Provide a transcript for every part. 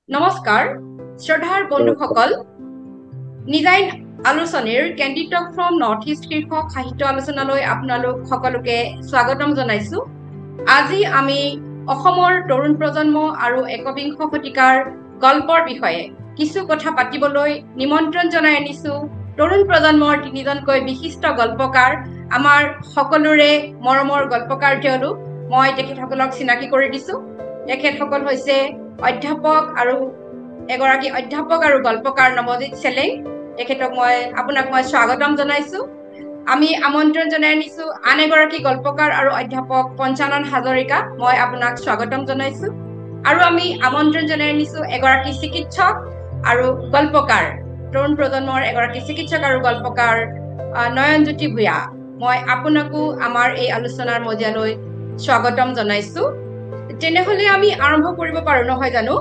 নমস্কাৰ শ্ৰদ্ধাৰ বন্ধুসকল নিজাইন আলোচনীৰ candy talk from north east শীৰ্ষক সাহিত্য আলোচনালৈ আপোনালোক সকলোকে স্বাগতম জনাইছো। আজি আমি অসমৰ তৰুণ প্ৰজন্ম আৰু একবিংশ শতিকাৰ গল্পৰ বিষয়ে কিছু কথা পাতিবলৈ নিমন্ত্ৰণ জনাই আনিছো তৰুণ প্ৰজন্মৰ তিনিজনকৈ বিশিষ্ট গল্পকাৰ, আমাৰ সকলোৰে মৰমৰ গল্পকাৰ তেওঁলোক। মই তেখেতসকলক চিনাকি কৰি দিছো। তেখেতসকল হৈছে অধ্যাপক আৰু গল্পকাৰ নৱজিৎ চেলেং। আপোনাক মই স্বাগতম জনাইছো। আমি আমন্ত্ৰণ জনাই আনিছো আন এগৰাকী গল্পকাৰ আৰু অধ্যাপক পঞ্চানন হাজৰিকা। মই আপোনাক স্বাগতম জনাইছো। আৰু আমি আমন্ত্ৰণ জনাই আনিছো এগৰাকী চিকিৎসক আৰু গল্পকাৰ, তৰুণ প্ৰজন্মৰ এগৰাকী চিকিৎসক আৰু গল্পকাৰ নয়নজ্যোতি ভূঞা। মই আপোনাকো আমাৰ এই আলোচনাৰ মজিয়ালৈ স্বাগতম জনাইছো। তেনেহলে আমি আৰম্ভ কৰিব পাৰো, নহয় জানো?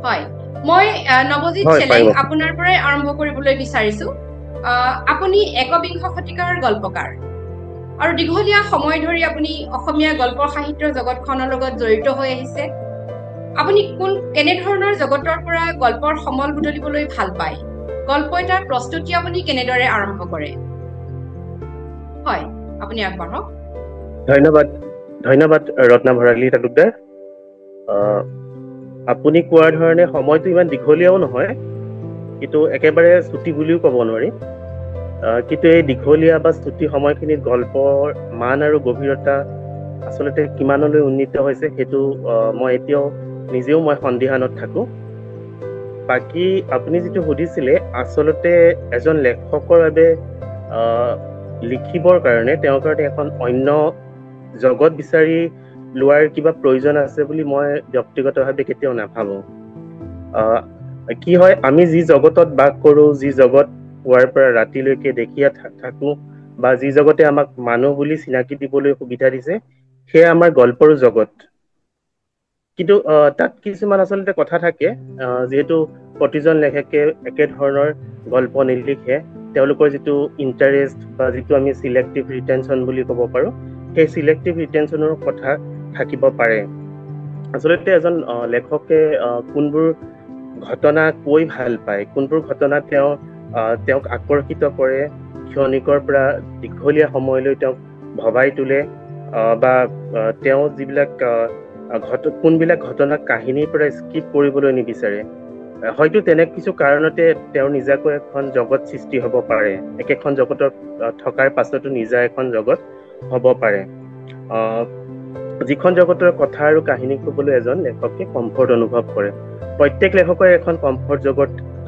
হয়, মই নৱজিৎ চেলেং আপোনাৰ পৰাই আৰম্ভ কৰিবলৈ বিচাৰিছো। আপুনি একবিংশ শতিকাৰ গল্পকাৰ আৰু দীঘলীয়া সময় ধৰি আপুনি অসমীয়া গল্প সাহিত্যৰ জগতখনৰ লগত জড়িত হৈ আহিছে। আপুনি কেনেধৰণৰ জগতৰ পৰা গল্পৰ সমল বুটলিবলৈ ভাল পায়? গল্প এটাৰ প্ৰস্তুতি আপুনি কেনেদৰে আৰম্ভ কৰে? হয়, আপুনি আগবাঢ়ক। ধন্যবাদ ৰত্না ভৰালী তালুকদাৰ। আপুনি কোৱাৰ ধৰণে সময়টো ইমান দীঘলীয়াও নহয়, কিন্তু একেবাৰে ছুটি বুলিও ক'ব নোৱাৰি। কিন্তু এই দীঘলীয়া বা ছুটি সময়খিনিত গল্পৰ মান আৰু গভীৰতা আচলতে কিমানলৈ উন্নীত হৈছে সেইটো মই এতিয়াও নিজেও সন্দিহানত থাকো। বাকী আপুনি যিটো সুধিছিলে, আচলতে এজন লেখকৰ বাবে লিখিবৰ কাৰণে তেওঁৰ কাৰণে এখন অন্য জগত বিচাৰি লোৱাৰ কিবা প্ৰয়োজন আছে বুলি মই ব্যক্তিগতভাৱে কেতিয়াও নাভাবো। কি হয়, আমি যি জগতত বাস কৰো, যি জগত পুৱাৰ পৰা ৰাতিলৈকে দেখিয়া থাকো, বা যি জগতে আমাক মানুহ বুলি চিনাকি দিবলৈ সুবিধা দিছে, সেয়া আমাৰ গল্পৰো জগত। কিন্তু তাত কিছুমান আচলতে কথা থাকে, যিহেতু প্ৰতিজন লেখকে একেধৰণৰ গল্প নিলিখে। তেওঁলোকৰ যিটো ইণ্টাৰেষ্ট বা যিটো আমি চিলেক্টিভ ৰিটেনশ্যন বুলি ক'ব পাৰো, সেই চিলেক্টিভ ৰিটেনশ্যনৰ কথা থাকিব পাৰে। আচলতে এজন লেখকে কোনবোৰ ঘটনা কৈ ভাল পায়, কোনবোৰ ঘটনা তেওঁক আকৰ্ষিত কৰে, ক্ষণিকৰ পৰা দীঘলীয়া সময়লৈ তেওঁক ভবাই তোলে, বা তেওঁ যিবিলাক কোনবিলাক ঘটনাক কাহিনীৰ পৰা স্কিপ কৰিবলৈ নিবিচাৰে। হয়তো তেনে কিছু কাৰণতে তেওঁৰ নিজাকৈ এখন জগত সৃষ্টি হ'ব পাৰে। একেখন জগতত থকাৰ পাছতো নিজা এখন জগত হ'ব পাৰে, যিখন জগতৰ কথা আৰু কাহিনী ক'বলৈ এজন লেখকে কমফৰ্ট অনুভৱ কৰে। প্ৰত্যেক লেখকৰে এখন কমফৰ্ট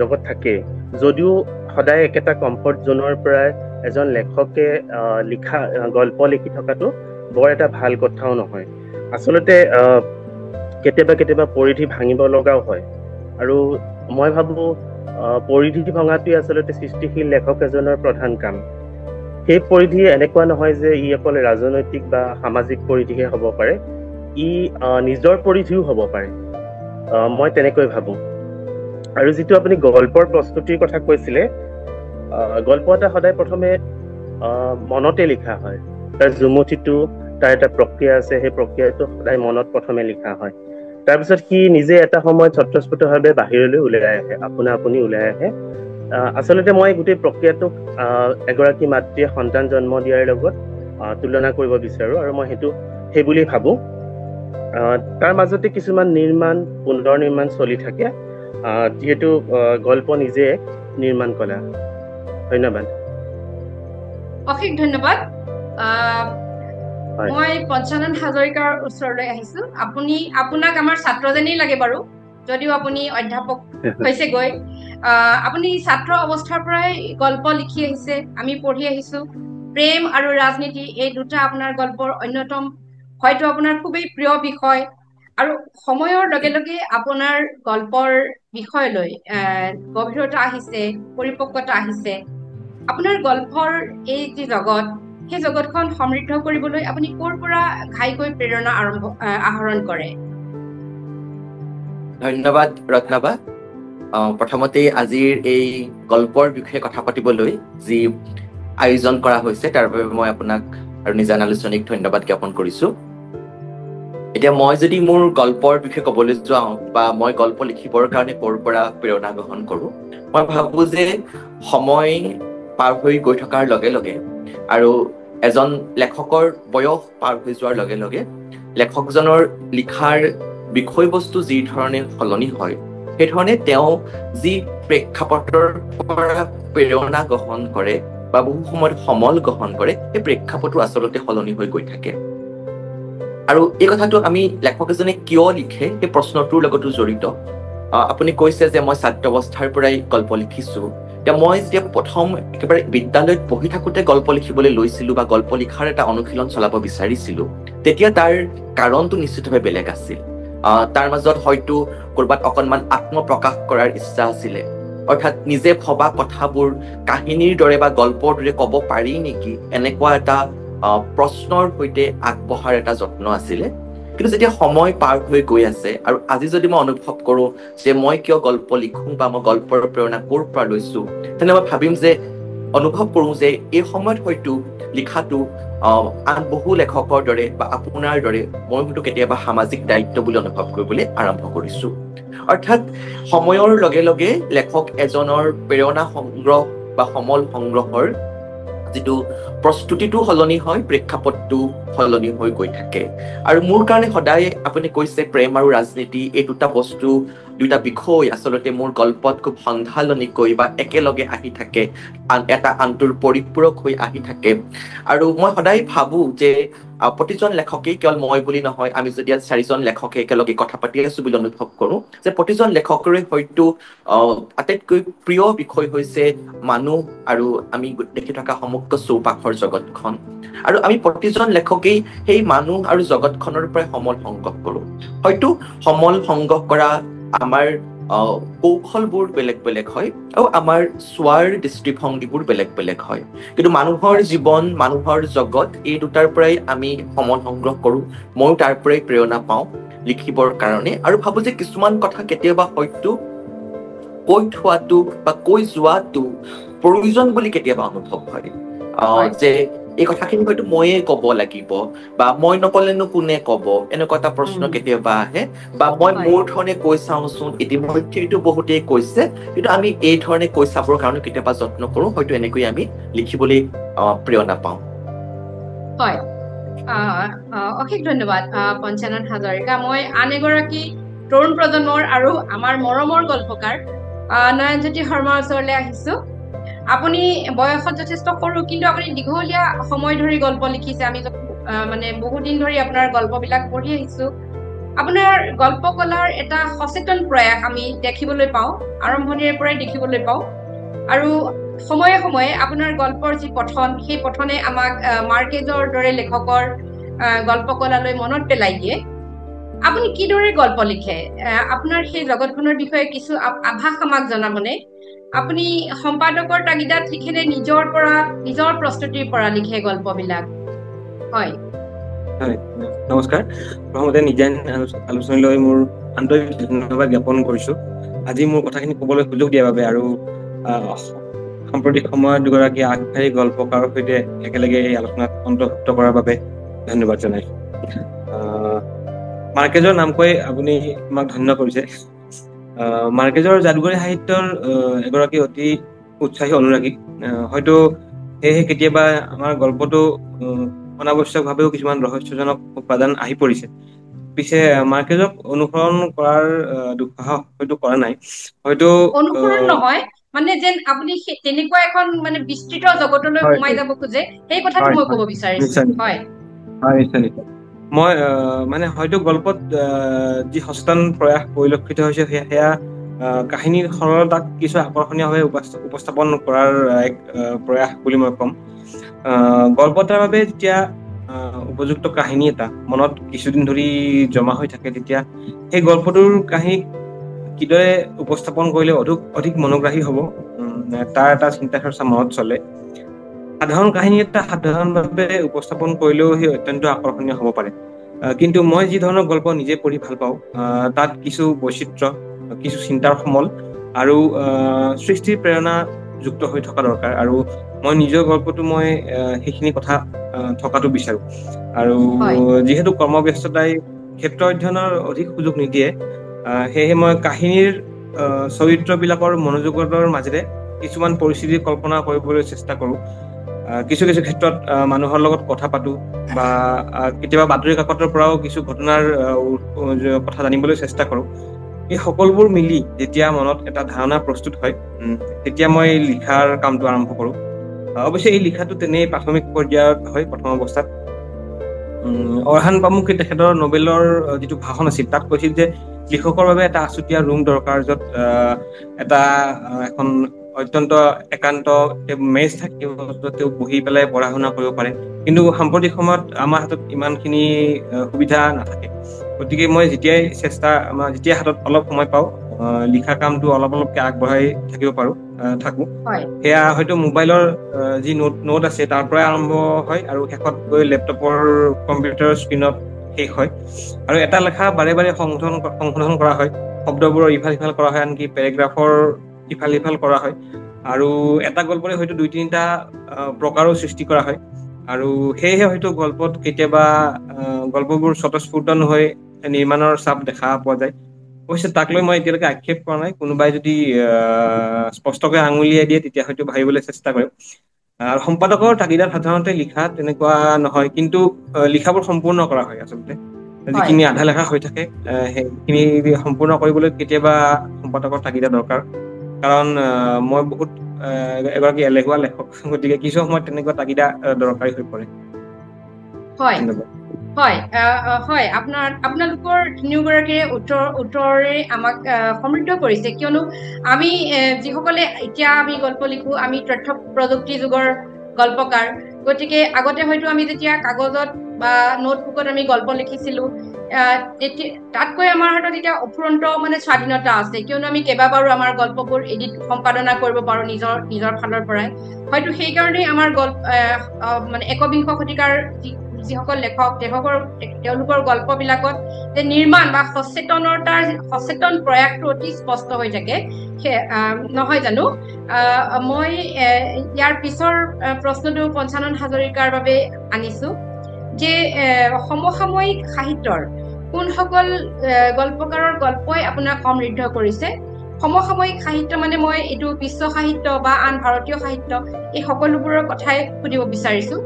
জগত থাকে, যদিও সদায় একেটা কমফৰ্ট জোনৰ পৰাই এজন লেখকে গল্প লিখি থকাটো বৰ এটা ভাল কথাও নহয়। আচলতে কেতিয়াবা পৰিধি ভাঙিব লগাও হয়, আৰু মই ভাবো পৰিধি ভঙাটোৱে আচলতে সৃষ্টিশীল লেখক এজনৰ প্ৰধান কাম। সেই পৰিধি এনেকুৱা নহয় যে ই অকল ৰাজনৈতিক বা সামাজিক পৰিধিহে হ'ব পাৰে, ই নিজৰ পৰিধিও হ'ব পাৰে, মই তেনেকৈ ভাবো। আৰু যিটো আপুনি গল্পৰ প্ৰস্তুতিৰ কথা কৈছিলে, গল্প এটা সদায় প্ৰথমে মনতে লিখা হয়। তাৰ জুমুঠিটো, তাৰ এটা প্ৰক্ৰিয়া আছে, সেই প্ৰক্ৰিয়াটো সদায় মনত প্ৰথমে লিখা হয়। তাৰপিছত সি নিজে এটা সময়ত স্বতঃস্ফূৰ্তভাৱে বাহিৰলৈ ওলাই আহে, আপুনি ওলাই আহে। আচলতে মই গোটেই প্ৰক্ৰিয়াটোক এগৰাকী মাতৃয়ে সন্তান জন্ম দিয়াৰ লগত তুলনা কৰিব বিচাৰো, আৰু মই সেই বুলি ভাবো। তাৰ মাজতে কিছুমান পুনৰ নিৰ্মাণ চলি থাকে, যিহেতু গল্প নিজে নিৰ্মাণ কলা। ধন্যবাদ। অশেষ ধন্যবাদ। মই পঞ্চানন হাজৰিকাৰ ওচৰলৈ আহিছো। আপোনাক আমাৰ ছাত্ৰ যেনেই লাগে বাৰু, যদিও আপুনি অধ্যাপক হৈছেগৈ। আপুনি ছাত্ৰ অৱস্থাৰ পৰাই গল্প লিখি আহিছে, আমি পঢ়ি আহিছো। প্ৰেম আৰু ৰাজনীতি এই দুটা আপোনাৰ গল্পৰ অন্যতম, হয়তো আপোনাৰ খুবেই প্ৰিয় বিষয়। আৰু সময়ৰ লগে লগে আপোনাৰ গল্পৰ বিষয়লৈ গভীৰতা আহিছে, পৰিপক্কতা আহিছে। আপোনাৰ গল্পৰ এই যি জগত, সেই জগতখন সমৃদ্ধ কৰিবলৈ আপুনি ক'ৰ পৰা ঘাইকৈ প্ৰেৰণা আহৰণ কৰে? ধন্যবাদ ৰত্নাবা। প্ৰথমতে আজিৰ এই গল্পৰ বিষয়ে কথা পাতিবলৈ যি আয়োজন কৰা হৈছে তাৰ বাবে মই আপোনাক আৰু নিজান আলোচনীক ধন্যবাদ জ্ঞাপন কৰিছো। এতিয়া মই যদি মোৰ গল্পৰ বিষয়ে ক'বলৈ যাওঁ বা মই গল্প লিখিবৰ কাৰণে ক'ৰ পৰা প্ৰেৰণা গ্ৰহণ কৰোঁ, মই ভাবো যে সময় পাৰ হৈ গৈ থকাৰ লগে লগে আৰু এজন লেখকৰ বয়স পাৰ হৈ যোৱাৰ লগে লগে লেখকজনৰ লিখাৰ বিষয়বস্তু যি ধৰণে সলনি হয়, সেই ধৰণে তেওঁ যি প্ৰেক্ষাপটৰ পৰা প্ৰেৰণা গ্ৰহণ কৰে বা বহু সময়ত সমল গ্ৰহণ কৰে, সেই প্ৰেক্ষাপটো আচলতে সলনি হৈ গৈ থাকে। আৰু এই কথাটো আমি লেখক এজনে কিয় লিখে সেই প্ৰশ্নটোৰ লগতো জড়িত। আপুনি কৈছে যে মই ছাত্ৰ অৱস্থাৰ পৰাই গল্প লিখিছো। এতিয়া মই যেতিয়া প্ৰথম একেবাৰে বিদ্যালয়ত পঢ়ি থাকোঁতে গল্প লিখিবলৈ লৈছিলো বা গল্প লিখাৰ এটা অনুশীলন চলাব বিচাৰিছিলো, তেতিয়া তাৰ কাৰণটো নিশ্চিতভাৱে বেলেগ আছিল। তাৰ মাজত হয়তো ক'ৰবাত অকণমান আত্মপ্ৰকাশ কৰাৰ ইচ্ছা আছিলে, অৰ্থাৎ নিজে ভবা কথাবোৰ কাহিনীৰ দৰে বা গল্পৰ দৰে ক'ব পাৰি নেকি, এনেকুৱা এটা প্ৰশ্নৰ সৈতে আগবঢ়াৰ এটা যত্ন আছিলে। কিন্তু যেতিয়া সময় পাৰ হৈ গৈ আছে আৰু আজি যদি মই অনুভৱ কৰোঁ যে মই কিয় গল্প লিখোঁ বা মই গল্পৰ প্ৰেৰণা ক'ৰ পৰা লৈছোঁ, তেনে মই ভাবিম যে অনুভৱ কৰোঁ যে এই সময়ত হয়তো লিখাটো আন বহু লেখকৰ দৰে বা আপোনাৰ দৰে মই হয়তো কেতিয়াবা সামাজিক দায়িত্ব বুলি অনুভৱ কৰিবলৈ আৰম্ভ কৰিছোঁ। অৰ্থাৎ সময়ৰ লগে লগে লেখক এজনৰ প্ৰেৰণা সংগ্ৰহ বা সমল সংগ্ৰহৰ যিটো প্ৰস্তুতিটো সলনি হয়, প্ৰেক্ষাপটটো সলনি হৈ গৈ থাকে। আৰু মোৰ কাৰণে সদায় আপুনি কৈছে প্ৰেম আৰু ৰাজনীতি, এই দুটা বিষয় আচলতে মোৰ গল্পত খুব সন্ধালনিকৈ বা একেলগে আহি থাকে, এটা আনটোৰ পৰিপূৰক হৈ আহি থাকে। আৰু মই সদায় ভাবো যে প্ৰতিজন লেখকেই, কেৱল মই বুলি নহয়, আমি যদি 4জন লেখকে একেলগে কথা পাতি আছো বুলি অনুভৱ কৰো, যে প্ৰতিজন লেখকৰে হয়তো আটাইতকৈ প্ৰিয় বিষয় হৈছে মানুহ আৰু আমি দেখি থকা সমগ্ৰ চৌপাশৰ জগতখন। আৰু আমি প্ৰতিজন লেখকেই সেই মানুহ আৰু জগতখনৰ পৰাই সমল সংগ্ৰহ কৰো। হয়তো সমল সংগ্ৰহ কৰা আমাৰ কৌশলবোৰ বেলেগ বেলেগ হয় আৰু আমাৰ চোৱাৰ দৃষ্টিভংগীবোৰ বেলেগ বেলেগ হয়, কিন্তু মানুহৰ জীৱন, মানুহৰ জগত, এই দুটাৰ পৰাই আমি সমল সংগ্ৰহ কৰো। ময়ো তাৰ পৰাই প্ৰেৰণা পাওঁ লিখিবৰ কাৰণে, আৰু ভাবো যে কিছুমান কথা কেতিয়াবা হয়তো কৈ থোৱাটো বা কৈ যোৱাটো প্ৰয়োজন বুলি কেতিয়াবা অনুভৱ হয়, যে এই কথাখিনি হয়তো ময়ে ক'ব লাগিব বা মই নকলেনো কোনে ক'ব, এনেকুৱা এটা প্ৰশ্ন কেতিয়াবা আহে। বা মই মোৰ ধৰণে কৈ চাওঁচোন, ইতিমধ্যেইতো বহুতেই কৈছে, কিন্তু আমি এই ধৰণে কৈ চাবৰ কাৰণে কেতিয়াবা যত্ন কৰো, হয়তো এনেকৈ আমি লিখিবলৈ প্ৰেৰণা পাওঁ। হয়, অশেষ ধন্যবাদ পঞ্চানন হাজৰিকা। মই আন এগৰাকী তৰুণ প্ৰজন্মৰ আৰু আমাৰ মৰমৰ গল্পকাৰ নয়নজ্যোতি শৰ্মাৰ ওচৰলৈ আহিছো। আপুনি বয়সত যথেষ্ট সৰু, কিন্তু আপুনি দীঘলীয়া সময় ধৰি গল্প লিখিছে। আমি মানে বহুদিন ধৰি আপোনাৰ গল্পবিলাক পঢ়ি আহিছো। আপোনাৰ গল্প কলাৰ এটা সচেতন প্ৰয়াস আমি দেখিবলৈ পাওঁ, আৰম্ভণিৰে পৰাই দেখিবলৈ পাওঁ। আৰু সময়ে সময়ে আপোনাৰ গল্পৰ যি পঠন, সেই পঠনে আমাক মাৰ্কেজৰ দৰে লেখকৰ গল্প কলালৈ মনত পেলাই দিয়ে। আপুনি কিদৰে গল্প লিখে? আপোনাৰ সেই জগতখনৰ বিষয়ে কিছু আভাস আমাক জনাবনে? আপুনি সম্পাদকৰ তাগিদাত লিখেনে নিজৰ প্ৰস্তুতিৰ পৰা লিখে গল্পবিলাক? হয়, নমস্কাৰ। প্ৰথমতে নিজান আলোচনালৈ মোৰ আন্তৰিক ধন্যবাদ জ্ঞাপন কৰিছো আজি মোৰ কথাখিনি ক'বলৈ সুযোগ দিয়াৰ বাবে, আৰু সাম্প্ৰতিক সময়ত দুগৰাকী আগশাৰী গল্পকাৰৰ সৈতে একেলগে এই আলোচনাত অন্তৰ্ভুক্ত কৰাৰ বাবে ধন্যবাদ জনাইছো। মাৰ্কেজৰ নাম কৈ আপুনি আমাক ধন্য কৰিছে। মাৰ্কেজৰ যাদুঘৰী সাহিত্যৰ এগৰাকী অতি উৎসাহী অনুৰাগী। হয়তো সেয়েহে কেতিয়াবা আমাৰ গল্পটো অনাৱশ্যকভাৱেও কিছুমান ৰহস্যজনক উপাদান আহি পৰিছে। পিছে মাৰ্কেজক অনুসৰণ কৰাৰ দুঃসাহস হয়তো কৰা নাই। হয়তো অনুসৰণ নহয়, মানে যেন আপুনি তেনেকুৱা এখন মানে বিস্তৃত জগতলৈ সোমাই যাব খোজে, সেই কথাটো মই ক'ব বিচাৰিছো। হয়, নিশ্চয়। মই মানে হয়তো গল্পত যি সচেতন প্ৰয়াস পৰিলক্ষিত হৈছে, সেয়া কাহিনীৰ সৰলতাক কিছু আকৰ্ষণীয়ভাৱে উপস্থাপন কৰাৰ এক প্ৰয়াস বুলি মই ক'ম। গল্প এটাৰ বাবে যেতিয়া উপযুক্ত কাহিনী এটা মনত কিছুদিন ধৰি জমা হৈ থাকে, তেতিয়া সেই গল্পটোৰ কাহিনী কিদৰে উপস্থাপন কৰিলে অধিক মনোগ্ৰাহী হ'ব, তাৰ এটা চিন্তা চৰ্চা মনত চলে। সাধাৰণ কাহিনী এটা সাধাৰণভাৱে উপস্থাপন কৰিলেও সেই অত্যন্ত আকৰ্ষণীয় হ'ব পাৰে। কিন্তু মই যি ধৰণৰ গল্প নিজে পঢ়ি ভাল পাওঁ, তাত কিছু বৈচিত্ৰ্য, কিছু চিন্তাৰ সমল আৰু সৃষ্টিৰ প্ৰেৰণা যুক্ত হৈ থকা দৰকাৰ। আৰু মই নিজৰ গল্পটো সেইখিনি কথা থকাটো বিচাৰো। আৰু যিহেতু কৰ্মব্যস্ততাই ক্ষেত্ৰ অধ্যয়নৰ অধিক সুযোগ নিদিয়ে। সেয়েহে মই কাহিনীৰ চৰিত্ৰবিলাকৰ মনোযোগৰ মাজেৰে কিছুমান পৰিস্থিতি কল্পনা কৰিবলৈ চেষ্টা কৰোঁ। কিছু কিছু ক্ষেত্ৰত মানুহৰ লগত কথা পাতো বা কেতিয়াবা বাতৰি কাকতৰ পৰাও কিছু ঘটনাৰ কথা জানিবলৈ চেষ্টা কৰোঁ। এই সকলোবোৰ মিলি যেতিয়া মনত এটা ধাৰণা প্ৰস্তুত হয় তেতিয়া মই লিখাৰ কামটো আৰম্ভ কৰোঁ। অৱশ্যে এই লিখাটো তেনেই প্ৰাথমিক পৰ্যায়ত হয়। প্ৰথম অৱস্থাত অৰহান পামুকে তেখেতৰ নবেলৰ যিটো ভাষণ আছিল তাত কৈছিল যে লিখকৰ বাবে এটা আছুতীয়া ৰুম দৰকাৰ, য'ত এটা এখন অত্যন্ত একান্ত মেজ থাকিব, য'ত তেওঁ বহি পেলাই পঢ়া শুনা কৰিব পাৰে। কিন্তু সাম্প্ৰতিক সময়ত আমাৰ হাতত ইমানখিনি সুবিধা নাথাকে। গতিকে মই যেতিয়াই হাতত অলপ সময় পাওঁ লিখা কামটো অলপকে আগবঢ়াই থাকো। সেয়া হয়তো মোবাইলৰ যি নোট আছে তাৰ পৰাই আৰম্ভ হয় আৰু শেষত গৈ লেপটপৰ কম্পিউটাৰৰ স্ক্ৰীণত শেষ হয়। আৰু এটা লেখা বাৰে বাৰে সংশোধন কৰা হয়, শব্দবোৰৰ ইফাল সিফাল কৰা হয়, আনকি পেৰেগ্ৰাফৰ ইফাল সিফাল কৰা হয়। আৰু এটা গল্পৰে হয়তো 2-3টা প্ৰকাৰো সৃষ্টি কৰা হয়। আৰু সেয়েহে হয়তো গল্পত কেতিয়াবা গল্পবোৰ স্বতঃস্ফূৰ্ত নহৈ নিৰ্মাণৰ চাপ দেখা পোৱা যায়। অৱশ্যে তাক লৈ মই এতিয়ালৈকে আক্ষেপ কৰা নাই। কোনোবাই যদি স্পষ্টকৈ আঙুলিয়াই দিয়ে তেতিয়া হয়তো ভাবিবলৈ চেষ্টা কৰিম। আৰু সম্পাদকৰ তাগিদাত সাধাৰণতে লিখা তেনেকুৱা নহয়, কিন্তু লিখাবোৰ সম্পূৰ্ণ কৰা হয়। আচলতে যিখিনি আধা লেখা হৈ থাকে সেইখিনি সম্পূৰ্ণ কৰিবলৈ কেতিয়াবা সম্পাদকৰ তাগিদা দৰকাৰ। কাৰণ মই বহুত এগৰাকী এলেহুৱা লেখক, গতিকে কিছু সময়ত তেনেকুৱা তাগিদা দৰকাৰী হৈ পৰে। হয়, আপোনালোকৰ তিনিওগৰাকীয়ে উত্তৰে আমাক সমৃদ্ধ কৰিছে। কিয়নো আমি যিসকলে এতিয়া আমি গল্প লিখো, আমি তথ্য প্ৰযুক্তি যুগৰ গল্পকাৰ। গতিকে আগতে হয়তো আমি যেতিয়া কাগজত বা নোটবুকত আমি গল্প লিখিছিলো, তাতকৈ আমাৰ হাতত এতিয়া অফুৰন্ত স্বাধীনতা আছে। কিয়নো আমি কেইবাবাৰো আমাৰ গল্পবোৰ এডিট সম্পাদনা কৰিব পাৰো নিজৰ ফালৰ পৰাই। হয়তো সেইকাৰণেই আমাৰ একবিংশ শতিকাৰ যিসকল লেখক তেওঁলোকৰ গল্পবিলাকত যে নিৰ্মাণ বা সচেতন প্ৰয়াসটো অতি স্পষ্ট হৈ থাকে, নহয় জানো? মই ইয়াৰ পিছৰ প্ৰশ্নটো পঞ্চানন হাজৰিকাৰ বাবে আনিছো যে সমসাময়িক সাহিত্যৰ কোনসকল গল্পকাৰৰ গল্পই আপোনাক সমৃদ্ধ কৰিছে? সমসাময়িক সাহিত্য মই এইটো বিশ্ব সাহিত্য বা আন ভাৰতীয় সাহিত্য এই সকলোবোৰৰ কথাই সুধিব বিচাৰিছো।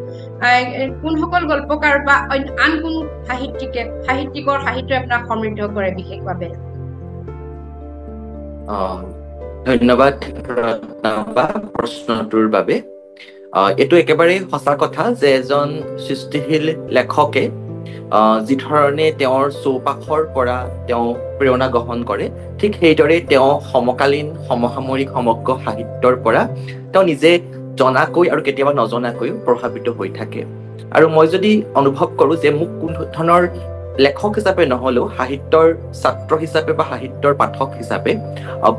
কোনসকল গল্পকাৰ বা আন কোন সাহিত্যিকৰ সাহিত্যই আপোনাক সমৃদ্ধ কৰে বিশেষভাৱে? ধন্যবাদ প্ৰশ্নটোৰ বাবে। এইটো একেবাৰেই সঁচা কথা যে এজন সৃষ্টিশীল লেখকে যি ধৰণে তেওঁৰ চৌপাশৰ পৰা তেওঁ প্ৰেৰণা গ্ৰহণ কৰে, ঠিক সেইদৰে তেওঁ সমকালীন সমসাময়িক সমগ্ৰ সাহিত্যৰ পৰা তেওঁ নিজে জনাকৈ আৰু কেতিয়াবা নজনাকৈও প্ৰভাৱিত হৈ থাকে। আৰু মই যদি অনুভৱ কৰোঁ যে মোক কোনো ধৰণৰ লেখক হিচাপে নহলেও সাহিত্যৰ ছাত্ৰ হিচাপে বা সাহিত্যৰ পাঠক হিচাপে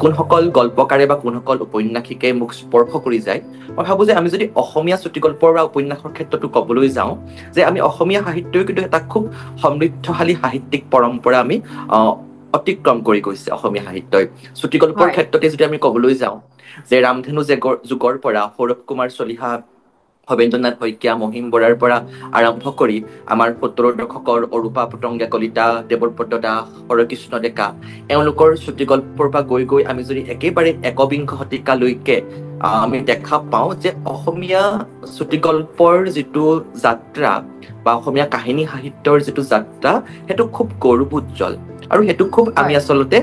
কোনসকল গল্পকাৰে বা কোনসকল উপন্যাসিকে মোক স্পৰ্শ কৰি যায়, মই ভাবো যে আমি যদি অসমীয়া চুটিগল্পৰ বা উপন্যাসৰ ক্ষেত্ৰতো ক'বলৈ যাওঁ যে আমি অসমীয়া সাহিত্যই কিন্তু এটা খুব সমৃদ্ধশালী সাহিত্যিক পৰম্পৰা আমি অতিক্ৰম কৰি গৈছে অসমীয়া সাহিত্যই। চুটিগল্পৰ ক্ষেত্ৰতে যদি আমি ক'বলৈ যাওঁ যে ৰামধেনু যুগৰ পৰা সৌৰভ কুমাৰ চলিহা, ভৱেন্দ্ৰনাথ শইকীয়া, মহিম বৰাৰ পৰা আৰম্ভ কৰি আমাৰ ৭০ৰ দশকৰ অৰূপা পতংগা কলিতা, দেৱব্ৰত দাস, হৰকৃষ্ণ ডেকা, এওঁলোকৰ চুটিগল্পৰ পৰা গৈ আমি যদি একেবাৰে একবিংশ শতিকালৈকে আমি দেখা পাওঁ যে অসমীয়া চুটিগল্পৰ যিটো যাত্ৰা বা অসমীয়া কাহিনী সাহিত্যৰ যিটো যাত্ৰা সেইটো খুব গৌৰৱোজ্জ্বল। আৰু সেইটো খুব আমি আচলতে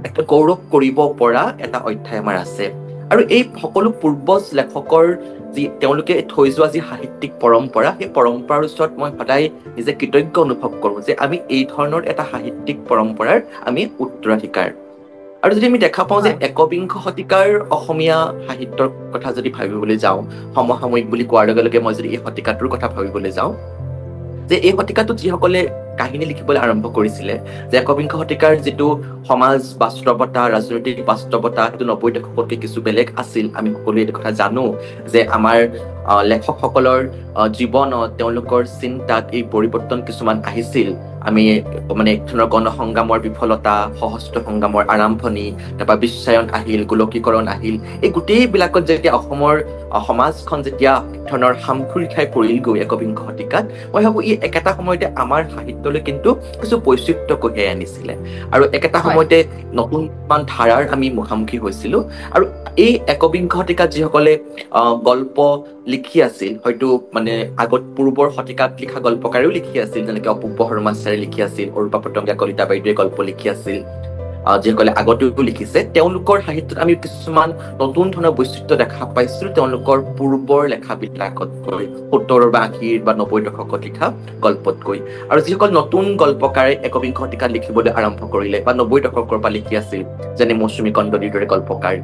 একটা গৌৰৱ কৰিব পৰা এটা অধ্যায় আমাৰ আছে। আৰু এই সকলো পূৰ্বজ লেখকৰ যি তেওঁলোকে থৈ যোৱা যি সাহিত্যিক পৰম্পৰা, সেই পৰম্পৰাৰ ওচৰত মই সদায় নিজে কৃতজ্ঞ অনুভৱ কৰোঁ যে আমি এই ধৰণৰ এটা সাহিত্যিক পৰম্পৰাৰ আমি উত্তৰাধিকাৰ। আৰু যদি আমি দেখা পাওঁ যে একবিংশ শতিকাৰ অসমীয়া সাহিত্যৰ কথা যদি ভাবিবলৈ যাওঁ, সমসাময়িক বুলি কোৱাৰ লগে লগে মই যদি এই শতিকাটোৰ কথা ভাবিবলৈ যাওঁ, যে এই শতিকাটোত যিসকলে কাহিনী লিখিবলৈ আৰম্ভ কৰিছিলে, যে একবিংশ শতিকাৰ যিটো সমাজ বাস্তৱতা, ৰাজনৈতিক বাস্তৱতা সেইটো ৯০ দশকতকৈ কিছু বেলেগ আছিল। আমি সকলোৱে এইটো কথা জানো যে আমাৰ লেখকসকলৰ জীৱনত তেওঁলোকৰ চিন্তাত এই পৰিৱৰ্তন কিছুমান আহিছিল আমি মানে এক ধৰণৰ গণসংগ্ৰামৰ বিফলতা সশস্ত্ৰ সংগ্ৰামৰ আৰম্ভণি তাৰপৰা বিশ্বায়ন আহিল গোলকীকৰণ আহিল এই গোটেইবিলাকত যেতিয়া অসমৰ সমাজখন যেতিয়া এক ধৰণৰ সামখুৰি খাই পৰিলগৈ একবিংশ শতিকাত মই ভাবোঁ ই একেটা সময়তে আমাৰ সাহিত্যলৈ কিন্তু কিছু বৈচিত্ৰ্য কঢ়িয়াই আনিছিলে আৰু একেটা সময়তে নতুন ধাৰাৰ আমি মুখামুখি হৈছিলোঁ আৰু এই একবিংশ শতিকাত যিসকলে গল্প লিখি আছিল হয়তো মানে আগত পূৰ্বৰ শতিকাত লিখা গল্পকাৰেও লিখি আছিল যেনেকৈ অপূৰ্ব শৰ্মাচাৰ্যে লিখি আছিল অৰূপা পটংগা কলিতা বাইদেৱে গল্প লিখি আছিল যিসকলে আগতেও লিখিছে তেওঁলোকৰ সাহিত্যত আমি কিছুমান নতুন ধৰণৰ বৈচিত্ৰ্য দেখা পাইছিলোঁ তেওঁলোকৰ পূৰ্বৰ লেখাবিলাকতকৈ ৭০ বা ৮০ বা ৯০ দশকত লিখা গল্পতকৈ আৰু যিসকল নতুন গল্পকাৰে একবিংশ শতিকাত লিখিবলৈ আৰম্ভ কৰিলে বা ৯০ দশকৰ পৰা লিখি আছিল যেনে মৌচুমী কন্দলীৰ দৰে গল্পকাৰ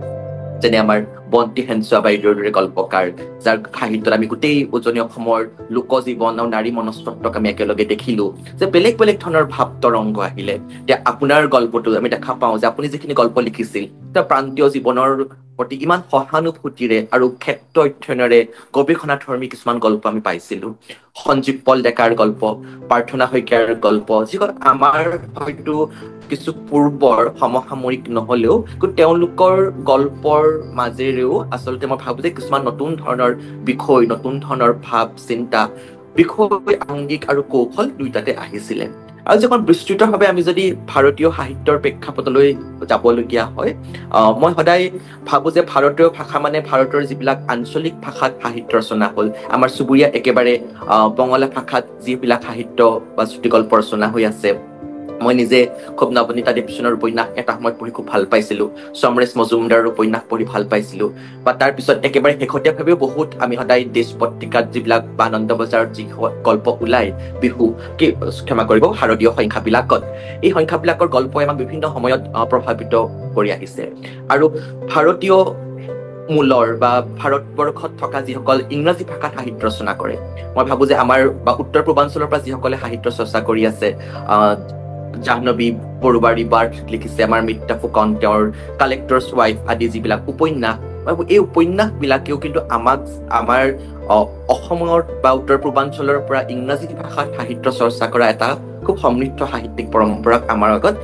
যেনে আমাৰ বন্তি হেনচোৱা বাইদেউৰ দৰে গল্পকাৰ যাৰ সাহিত্যত আমি গোটেই উজনি অসমৰ লোকজীৱন আৰু নাৰী মনস্তত্বক আমি একেলগে দেখিলো যে বেলেগ বেলেগ ধৰণৰ ভাৱ তৰংগ আহিলে এতিয়া আপোনাৰ গল্পটো আমি দেখা পাওঁ যে আপুনি যিখিনি গল্প লিখিছিল তাৰ প্ৰান্তীয় জীৱনৰ প্ৰতি ইমান সহানুভূতিৰে আৰু ক্ষেত্ৰ অধ্যয়নেৰে গৱেষণাধৰ্মী কিছুমান গল্প আমি পাইছিলো সঞ্জীৱ পল ডেকাৰ গল্প প্ৰাৰ্থনা শইকীয়াৰ গল্প যিখন আমাৰ হয়তো কিছু পূৰ্বৰ সমসাময়িক নহলেও কিন্তু তেওঁলোকৰ গল্পৰ মাজেৰেও আচলতে মই ভাবো যে কিছুমান নতুন ধৰণৰ বিষয় নতুন ধৰণৰ ভাৱ চিন্তা বিষয় আংগিক আৰু কৌশল দুইটাতে আহিছিলে আৰু যখন বিস্তৃতভাৱে আমি যদি ভাৰতীয় সাহিত্যৰ প্ৰেক্ষাপটলৈ যাবলগীয়া হয় মই সদায় ভাবো যে ভাৰতীয় ভাষা মানে ভাৰতৰ যিবিলাক আঞ্চলিক ভাষাত সাহিত্য ৰচনা হ'ল আমাৰ চুবুৰীয়া একেবাৰে বঙলা ভাষাত যিবিলাক সাহিত্য বা চুটিগল্প ৰচনা হৈ আছে মই নিজে খুব নৱনীতা দেৱসেনৰ উপন্যাস এটা সময়ত পঢ়ি খুব ভাল পাইছিলো সমৰেশ মজুমদাৰৰ উপন্যাস পঢ়ি ভাল পাইছিলো বা তাৰপিছত একেবাৰে শেহতীয়াভাৱেও বহুত আমি সদায় দেশ পত্ৰিকাত যিবিলাক বা আনন্দ বজাৰত যি গল্প ওলাই বিহু কি ক্ষমা কৰিব শাৰদীয় সংখ্যাবিলাকত এই সংখ্যাবিলাকৰ গল্পই আমাক বিভিন্ন সময়ত প্ৰভাৱিত কৰি আহিছে আৰু ভাৰতীয় মূলৰ বা ভাৰতবৰ্ষত থকা যিসকল ইংৰাজী ভাষাত সাহিত্য ৰচনা কৰে মই ভাবো যে আমাৰ বা উত্তৰ পূৰ্বাঞ্চলৰ পৰা যিসকলে সাহিত্য চৰ্চা কৰি আছে জাহ্নবী বৰুৱাৰী বাৰ্ট লিখিছে আমাৰ মিত্ৰা ফুকন তেওঁৰ কালেক্টৰ্ছ ৱাইফ আদি যিবিলাক উপন্যাস এই উপন্যাসবিলাকেও কিন্তু আমাক আমাৰ অসমৰ বা উত্তৰ পূৰ্বাঞ্চলৰ পৰা ইংৰাজী ভাষাত সাহিত্য চৰ্চা কৰা এটা খুব সমৃদ্ধ সাহিত্যিক পৰম্পৰাক আমাৰ আগত